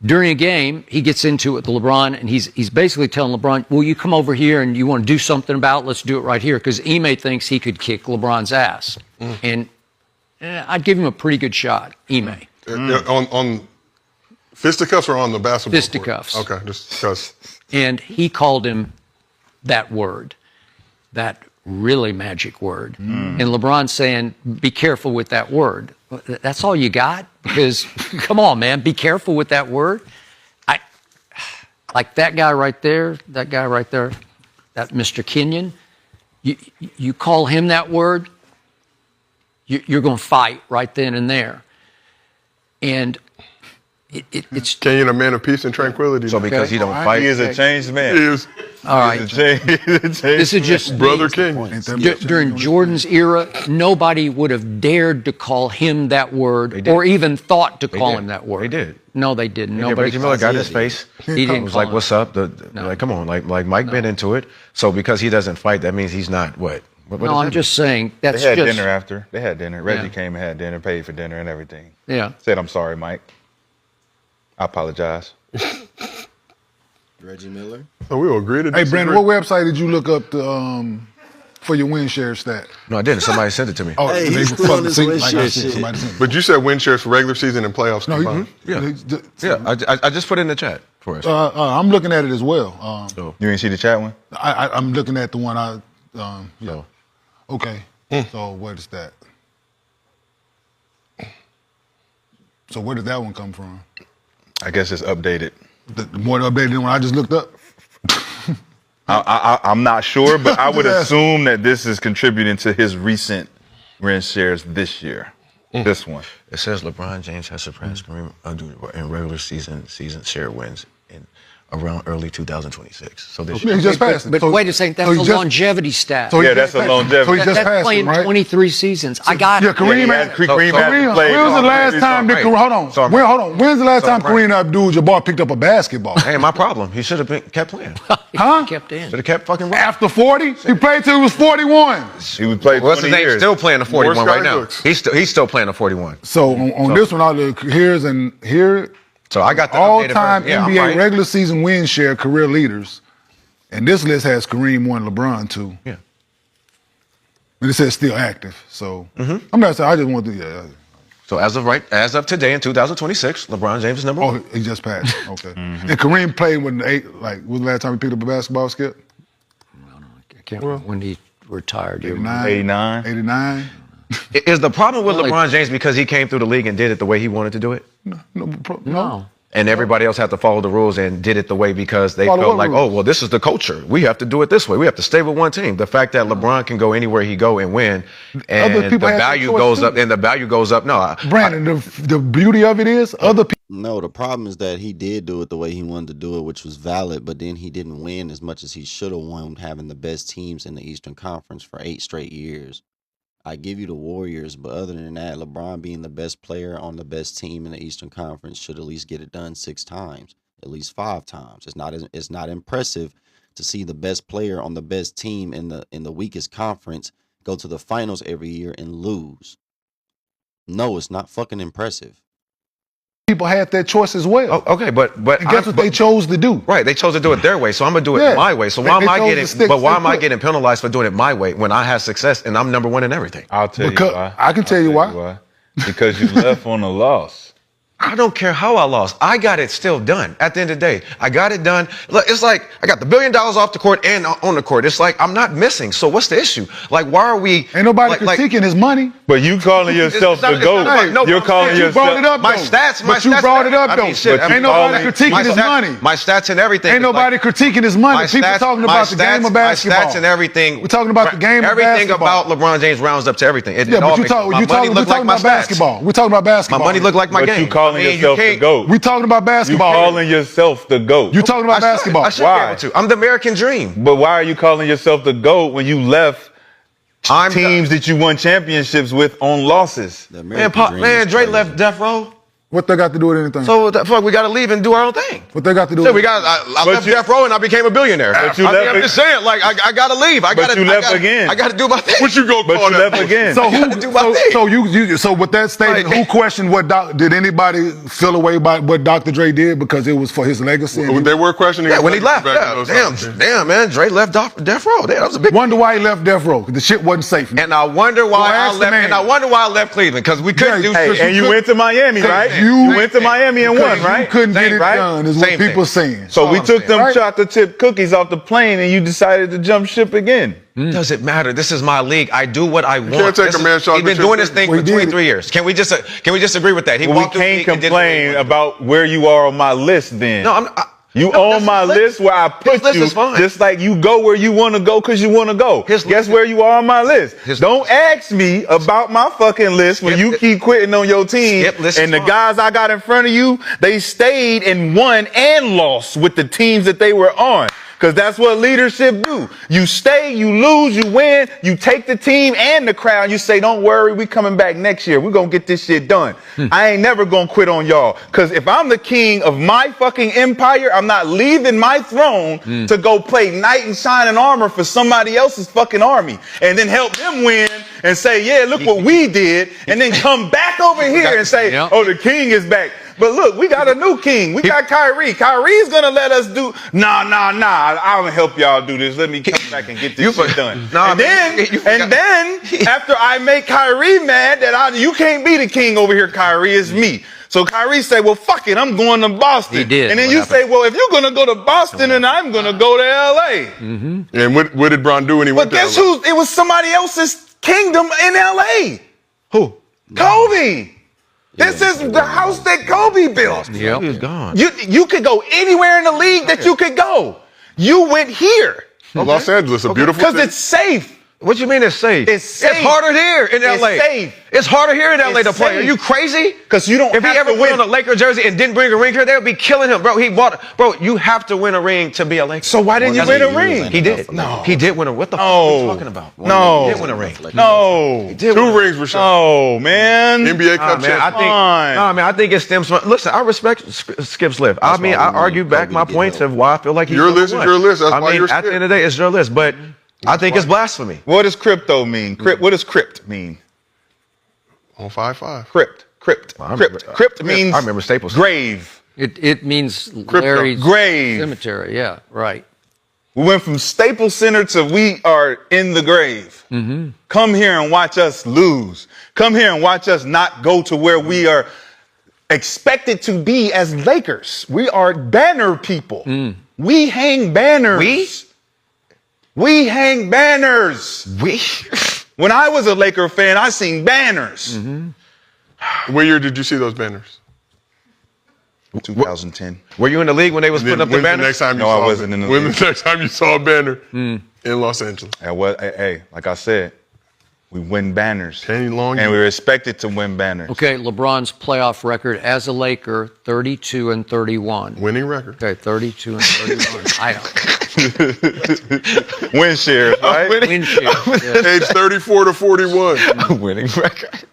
during a game, he gets into it with LeBron, and he's basically telling LeBron, well, you come over here and you want to do something about it, let's do it right here, because Ime thinks he could kick LeBron's ass. And I'd give him a pretty good shot, Ime. On fisticuffs or on the basketball Fisticuffs. court? Okay, just because. And he called him that word, that really magic word. And LeBron's saying, be careful with that word. That's all you got? Because, come on, man, be careful with that word. Like that guy right there, that Mr. Kenyon, you call him that word, you're going to fight right then and there. And it's Kenyon, a man of peace and tranquility. So because he don't fight, He is a changed man. He is all right. This is just Brother Kenyon. during Jordan's era. Nobody would have dared to call him that word, or even thought to call did. him that word. They did. No, they didn't. Yeah, Nobody. Reggie Miller got in his face. He didn't was call like, him. "What's up?" Like, come on, like Mike been into it. So because he doesn't fight, that means he's not what? What No, does I'm that just saying that's They had just dinner after. They had dinner. Reggie Yeah. came and had dinner, paid for dinner and everything. yeah. Said, I'm sorry, Mike. I apologize. Reggie Miller. So we will agree to Hey, disagree. Brandon, what website did you look up for your win share stat? mean? No, I didn't. Somebody sent it to me. Oh, Hey, they he's were still fucking on his see, win like share I said, shit. somebody sent it. But you said win shares for regular season and playoffs No, combined. Yeah, I just put it in the chat for us. I'm looking at it as well. So You didn't see the chat one? I'm looking at the one yeah. So. Okay. So what is that? So where did that one come from? I guess it's updated. The more updated than one I just looked up? I'm not sure, but I would Yes. assume that this is contributing to his recent win shares this year. This one. It says LeBron James has surpassed Kareem Abdul in regular season share wins in around early 2026. So this Yeah, he year. just passed it. But So- wait a second, so that's he a just- longevity stat. so he Yeah, just that's a passed- longevity. So he just That's passed playing him, right? 23 seasons. I got Yeah, it. Kareem Yeah, had. Kareem so- hasn't played. When was the last It's time all right. hold on. So I'm right. When's the last So I'm time right. Kareem Abdul-Jabbar picked up a basketball? Hey, my problem. He should have kept playing. Huh? Kept in. Should have kept fucking running. After 40? He played till he was 41. He would play What's 20 his name? years. Still playing the 41 right now. Hooks. He's still playing the 41. So on this one, I look here. So I got the All-time updated version. Yeah, I'm NBA right. regular season win share career leaders, and this list has Kareem 1, LeBron 2. Yeah. And it says still active. So I'm not saying I just want to. Yeah. So as of today in 2026, LeBron James is number Oh, one. he just passed. Okay. And Kareem played when when was the last time he picked up a basketball, Skip? I can't remember when he retired. 89. 89. Is the problem with Really? LeBron James because he came through the league and did it the way he wanted to do it? No. And everybody else had to follow the rules and did it the way because they Follow felt what like, rules? oh, well, this is the culture. We have to do it this way. We have to stay with one team. The fact that LeBron can go anywhere he go and win, and Other the people have that value choice goes too. up, and the value goes up. No, Brandon, the beauty of it is other people. No, the problem is that he did do it the way he wanted to do it, which was valid, but then he didn't win as much as he should have won, having the best teams in the Eastern Conference for 8 straight years. I give you the Warriors, but other than that, LeBron being the best player on the best team in the Eastern Conference should at least get it done 6 times, at least 5 times. It's not impressive to see the best player on the best team in the weakest conference go to the finals every year and lose. No, it's not fucking impressive. People had that choice as well. Oh, okay, but And guess what they chose to do? Right, they chose to do it their way, so I'm gonna do it Yeah. my way. So They why am I chose to getting? stick- But why stay am I put. getting penalized for doing it my way when I had success and I'm number one in everything? I'll tell Because- you why. I can tell you why. Because you left on a loss. I don't care how I lost. I got it still done. At the end of the day, I got it done. Look, it's like I got the $1 billion off the court and on the court. It's like I'm not missing. So what's the issue? Like, why are we? Ain't nobody like, critiquing his money. But you calling yourself the it's GOAT. not- no, You're but I'm calling saying you yourself. brought it up. My though. stats, But you brought it up, I though. mean, shit, But I Ain't mean, nobody calling- critiquing my his stats- money. My stats and everything. Ain't is like- nobody critiquing his money. my People stats- talking my about the game of basketball. My stats and everything. We're talking about the game of everything basketball. about LeBron James rounds up to everything. It, Yeah, it all but makes- my we're money talking look like my about stats. basketball. We're talking about My basketball. money look like my But game. you calling I mean, yourself the can't- GOAT. We're talking about You basketball. calling yourself the GOAT. You talking about basketball. I should Why? be able to. I'm the American dream. But why are you calling yourself the GOAT when you left I'm teams that you won championships with on losses? The Man, American dream is Dre crazy. left Death Row. What they got to do with anything? So what the fuck, we got to leave and do our own thing. What they got to do So with I But left you- Death Row and I became a billionaire. But you I left I'm it- just saying, like, I got to leave. I got to you left again. I got to do my thing. What you gonna But call you that? left again. So gotta do my thing. so with that statement, Like- who questioned what did anybody feel away by what Dr. Dre did because it was for his legacy? And They were questioning. Yeah, his when he left. back in Yeah, those damn, times. damn, man. Dre left Death Row. Damn, that was a big. wonder why he left Death Row. 'Cause the shit wasn't safe. And I wonder why Well, I ask the left. man. And I wonder why I left Cleveland because we couldn't Yeah, do. hey, shit. And you went to Miami, right? you- went to Miami and won, right? You couldn't get Same, it right? done, is what Same people thing. saying. So we I'm took saying. them Right. chocolate chip cookies off the plane and you decided to jump ship again. Does it matter? This is my league. I do what I want. can't take This a is- man shot He's been to doing chip this thing We for did. 23 years. Can we just agree with that? He Well, we walked the can't league and did what he complain wanted. about where you are on my list then. No, You no, on that's my his list where I put His list you, is fine. just like you go where you want to go because you want to go. His Guess list- where you are on my list. His- Don't ask me about my fucking list when Skip- you keep quitting on your team. Skip list And is the fine. guys I got in front of you, they stayed and won and lost with the teams that they were on. Because that's what leadership do. You stay, you lose, you win, you take the team and the crowd, you say, don't worry, we coming back next year. We're going to get this shit done. I ain't never going to quit on y'all. Because if I'm the king of my fucking empire, I'm not leaving my throne to go play knight in shining armor for somebody else's fucking army. And then help them win and say, yeah, look what we did. And then come back over here and say, Yep. oh, the king is back. But look, we got a new king. We got Kyrie. Kyrie's gonna let us do. Nah. I'll help y'all do this. Let me come back and get this shit done. Nah, and man, then after I make Kyrie mad that you can't be the king over here, Kyrie, it's me. So Kyrie say, well, fuck it, I'm going to Boston. He did. And then What you happened? say, well, if you're gonna go to Boston, then I'm gonna go to LA. And what did Bron do when he But went to guess LA? who? It was somebody else's kingdom in LA. Who? Kobe. This is the house that Kobe built. Yep. He was gone. You could go anywhere in the league that you could go. You went here Los Angeles, a beautiful because city. it's safe. What you mean it's safe? It's safe. It's harder here in It's LA. safe. It's harder here in LA It's to play. Are safe. you crazy? Because you don't If he have ever to went win. on a Laker jersey and didn't bring a ring here, they would be killing him, bro. Bro, you have to win a ring to be a Laker. So why didn't you win a ring? He did. No. He did win a. What the fuck No. are you talking about? No. He did win a ring. No. Did win a Two ring. rings, Rashad. No, man. NBA Cup Man, I champion. think. I think it stems from. Listen, I respect Skip's list. I That's mean, why I we argue need back Kobe my to get points help. of why I feel like he's Your number list is one. your list. That's I why mean, you're at the Skip. end of the day, it's your list. But I think it's blasphemy. What does crypto mean? What does crypt mean? On 5-5. Crypt. I remember- Crypt means I remember Staples. grave. It means Larry's Grave. cemetery. Yeah, right. We went from Staples Center to we are in the grave. Come here and watch us lose. Come here and watch us not go to where we are expected to be as Lakers. We are banner people. We hang banners. We hang banners. We. When I was a Laker fan, I seen banners. What year did you see those banners? 2010. Were you in the league when they was putting up the When's the banners? next time you No, I saw wasn't in the When's league. the next time you saw a banner in Los Angeles? Hey, like I said, we win banners. Kenny Long. And we were expected to win banners. Okay, LeBron's playoff record as a Laker, 32-31. Winning record. Okay, 32-31. I don't. Win share, right? Win share. Yeah. Age 34 to 41. Winning record.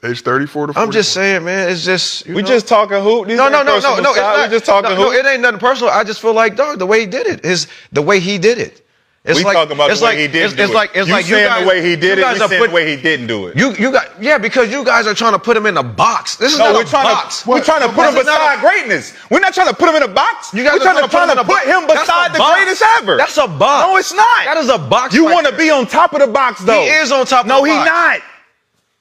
Age 34 to 40. I'm just saying, man. It's just We just talking hoop. These No, ain't no, no, no, personal no. It's stuff. not. We just talking no, hoop. it ain't nothing personal. I just feel like, dog, the way he did it is the way he did it. It's We like, talking about it's the way like, he didn't do it's it. like, it's you like saying guys, the way he did you it. guys We are saying the way he didn't do it. You got, yeah, because you guys are trying to put him in a box. This is No, not we're a trying box. to put him beside greatness. We're not trying to put him in a box. You guys We're trying to put him beside the greatest ever. That's a box. No, it's not. That is a box. You right want to there. be on top of the box, though. He is on top of No, the he box. not.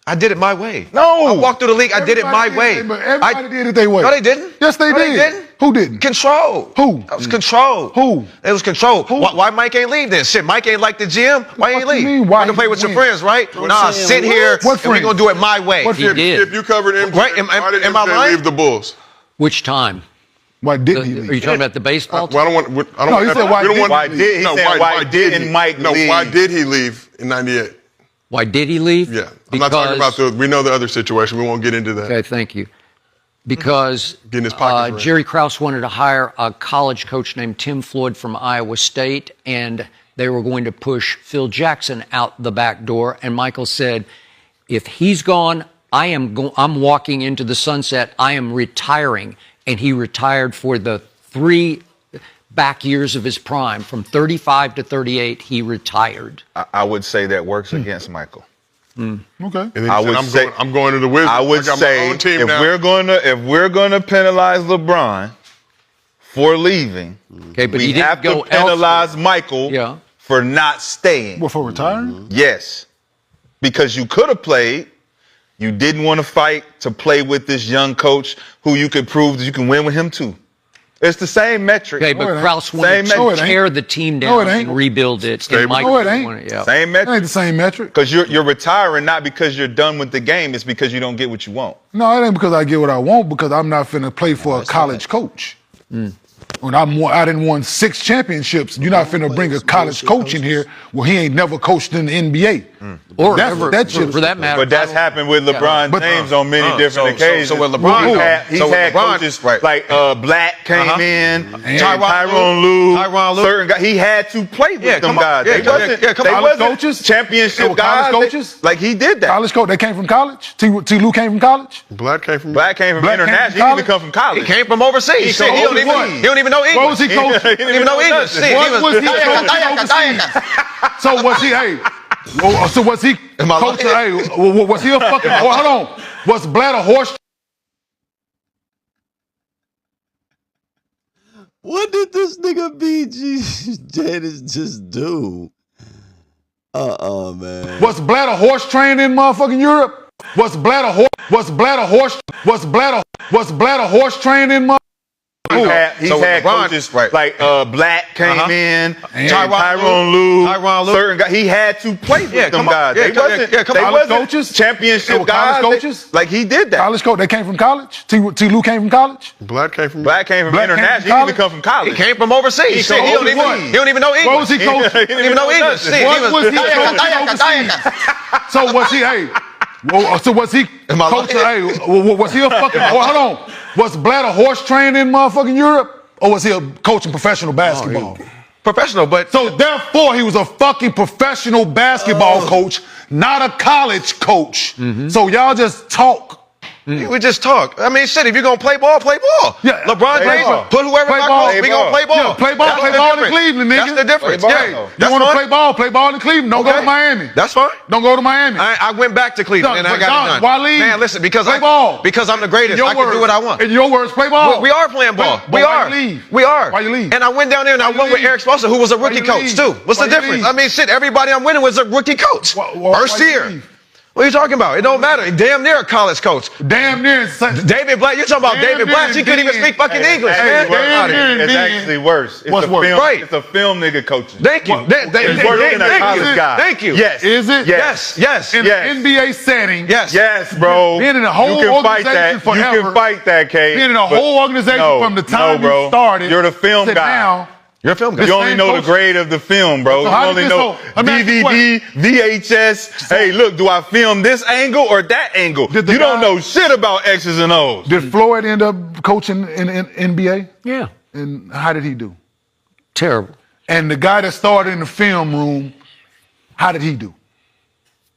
I did it my way. No. I walked through the league. I did it my way. Everybody did it their way. No, they didn't. Yes, they No, did. They didn't. Who didn't? Control. Who? That was control. Who? It was control. Who? Why Mike ain't leave then? Shit, Mike ain't like the gym. Why ain't What you leave? mean, why You can play he with your win? friends, right? Nah, saying, sit here what and we're going to do it my way. What He friends? did. If you covered MJ, Right, why did am I MJ lying? leave the Bulls? Which time? Why didn't he Are leave? you talking about the baseball Well, team? I don't want. I don't. No, he said, why we don't didn't want- he leave? He said, why didn't he- Mike No, leave? why did he leave in '98? Why did he leave? Yeah, I'm not talking about the. We know the other situation. We won't get into that. Okay, thank you. Because Getting his pockets ready. Jerry Krause wanted to hire a college coach named Tim Floyd from Iowa State, and they were going to push Phil Jackson out the back door. And Michael said, if he's gone, I'm walking into the sunset. I am retiring. And he retired for the 3 back years of his prime. From 35 to 38, he retired. I would say that works against Michael. Okay. And then he I said, would say- I'm going to the Wizards. I would got my say own team if now. we're gonna penalize LeBron for leaving, Okay, but he we didn't have go to penalize elsewhere. Michael Yeah. for not staying. What, for retiring? Yes, because you could have played. You didn't want to fight to play with this young coach who you could prove that you can win with him too. It's the same metric. Okay, No, it but ain't. Krause wanted Same to metric. tear the team No, down it ain't. and rebuild it. Stable. And Michael No, it ain't. wanted- yeah. Same That ain't metric. the same metric. Because you're retiring not because you're done with the game. It's because you don't get what you want. No, it ain't because I get what I want, because I'm not finna play for a college coach. When I didn't won 6 championships, you're not finna bring a college coach in here where he ain't never coached in the NBA. Or That's- ever, that shit- for that matter. But that's happened with LeBron But- James on many different so occasions. with LeBron, he's so with had LeBron, coaches right. like Black came in, And Tyronn Lue, Tyronn Lue. certain guys. He had to play with Yeah, them come on. guys. Yeah, They yeah, wasn't, yeah, come they on. wasn't College coaches? They championship were guys. college coaches? Like he did that. College coach, they came from college? T. Lue came from college? Black came from. Black came from Black came international. from He didn't even college? come from college. He came from overseas. So Shit, he don't what? even know English. What was he coaching? He He don't even know English. nothing. Shit, What was he coaching overseas? So was he, so was he Am I coaching, lying? was he a fucking, hold on, was Blatt a horse? What did this nigga BG Janice just do? Man. Was Blatt a horse trained in motherfucking Europe? Was Blatt a horse trained in motherfucking He's So with had LeBron, coaches right. like Black came in, And Tyronn Lue, Tyronn Lue. certain guys. He had to play with Yeah, them come on. guys. Yeah, They come on. wasn't, Yeah, come they on. wasn't College coaches? They championship were guys. college coaches? Like he did that. college coach? They came from college? T. Lue came from college? Black came from. Black came from Black came from international. He didn't even come from He college. came from overseas. Shit, he don't even know English. What was he coaching? He don't even know English. Shit, What was he coaching overseas? So was he, so was he Am I coaching, lying? was he a fucking, hold on, was Blatt a horse trained in motherfucking Europe? Or was he a coaching professional basketball? Professional, but So therefore, he was a fucking professional basketball coach, not a college coach. So y'all just talk. we just talk. I mean, shit, if you're going to play ball, play ball. Yeah, LeBron play James, ball. put whoever Play I ball. call, we Play going to ball. play ball. Yeah, play ball, That's play the ball in difference. Cleveland, nigga. That's the difference. Play ball. Yeah. You That's want to fine. play ball in Cleveland. Don't go to Okay. Miami. That's fine. Don't go to Miami. I went back to Cleveland No, and I but got Don, it done. why leave? Man, listen, because Play ball. because I'm the greatest. In your I can do words- what I want. In your words, play ball. We are playing ball. But We why are. you leave? We are. Why you leave? And I went down there and I you went with leave? Eric Spoelstra, who was a rookie you coach leave? too. What's Why the you difference? leave? I mean, shit, everybody I'm winning was a rookie coach. First why you year. leave? What are you talking about? It don't matter. Damn near a college coach. Damn near. David Blatt, you're talking about Damn David near Blatt. He couldn't even being- speak fucking Hey, English, it's man. actually worse. Damn near It's being- actually worse. It's What's a worse? film. Right. It's a film nigga coaching. Thank you. What- It's worse than a Thank college you. guy. Thank you. Yes. Is it? Yes. Yes. In Yes. an NBA setting. Yes. Yes, bro. Being in a whole you can fight organization that. forever. You can fight that, Kate. Being in a but whole organization no, from the time no, bro. you started. You're the film to guy. now. You're a film guy. You only same know the coach. grade of the film, bro. So You how did only this know so- let me ask you a DVD, VHS. Hey, look, do I film this angle or that angle? Did the You don't guy- know shit about X's and O's. Did Floyd end up coaching in NBA? Yeah, And how did he do? terrible. And the guy that started in the film room, how did he do?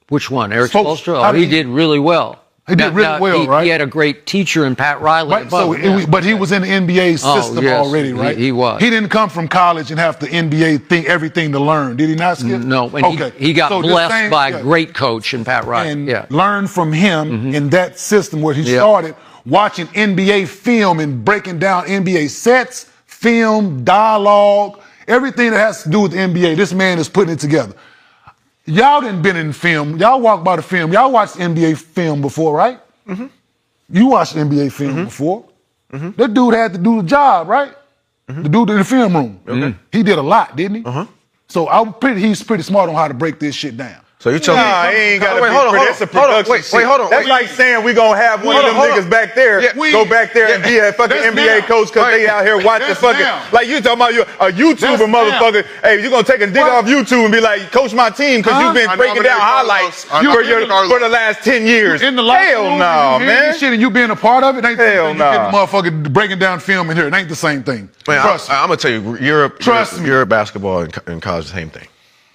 Which one? Eric Folks, Spoelstra? how Oh, did he he- did really well. He did really well, right? He had a great teacher in Pat Riley. Right, but he was in the NBA system already, right? He was. He didn't come from college and have the NBA thing, everything to learn. Did he not, Skip? No, and he got blessed by a great coach in Pat Riley. And learned from him in that system where he started watching NBA film and breaking down NBA sets, film, dialogue, everything that has to do with the NBA. This man is putting it together. Y'all didn't been in film. Y'all walked by the film. Y'all watched NBA film before, right? Mm-hmm. You watched NBA film before. Mm-hmm. That dude had to do the job, right? The dude in the film room. Okay. He did a lot, didn't he? So he's pretty smart on how to break this shit down. So you tell me? Nah, he ain't got to be. That's a production shit. Hold on. That's like saying we gonna have one of them niggas back there go back there and be a fucking NBA coach because they out here watching fucking like you talking about you a YouTuber motherfucker. Hey, you gonna take a dig off YouTube and be like, coach my team because you've been breaking down highlights for the last 10 years. In the hell no, man. Shit, and you being a part of it ain't hell no. Motherfucker breaking down film in here. It ain't the same thing. Man, I'm gonna tell you, Europe basketball and college the same thing.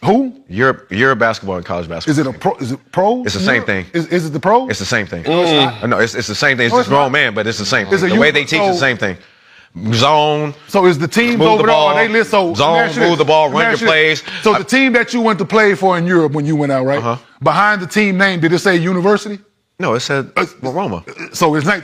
Who? Europe basketball and college basketball. Is it a pro? Is it pro? It's the same thing. Is it the pro? It's the same thing. No, it's the same thing. It's just grown man, but it's the same thing. The way they teach is the same thing. Zone. So is the teams over there? Are they lit? So zone, move the ball, run your plays. So the team that you went to play for in Europe when you went out, right? Behind the team name, did it say university? No, it said Roma. So it's not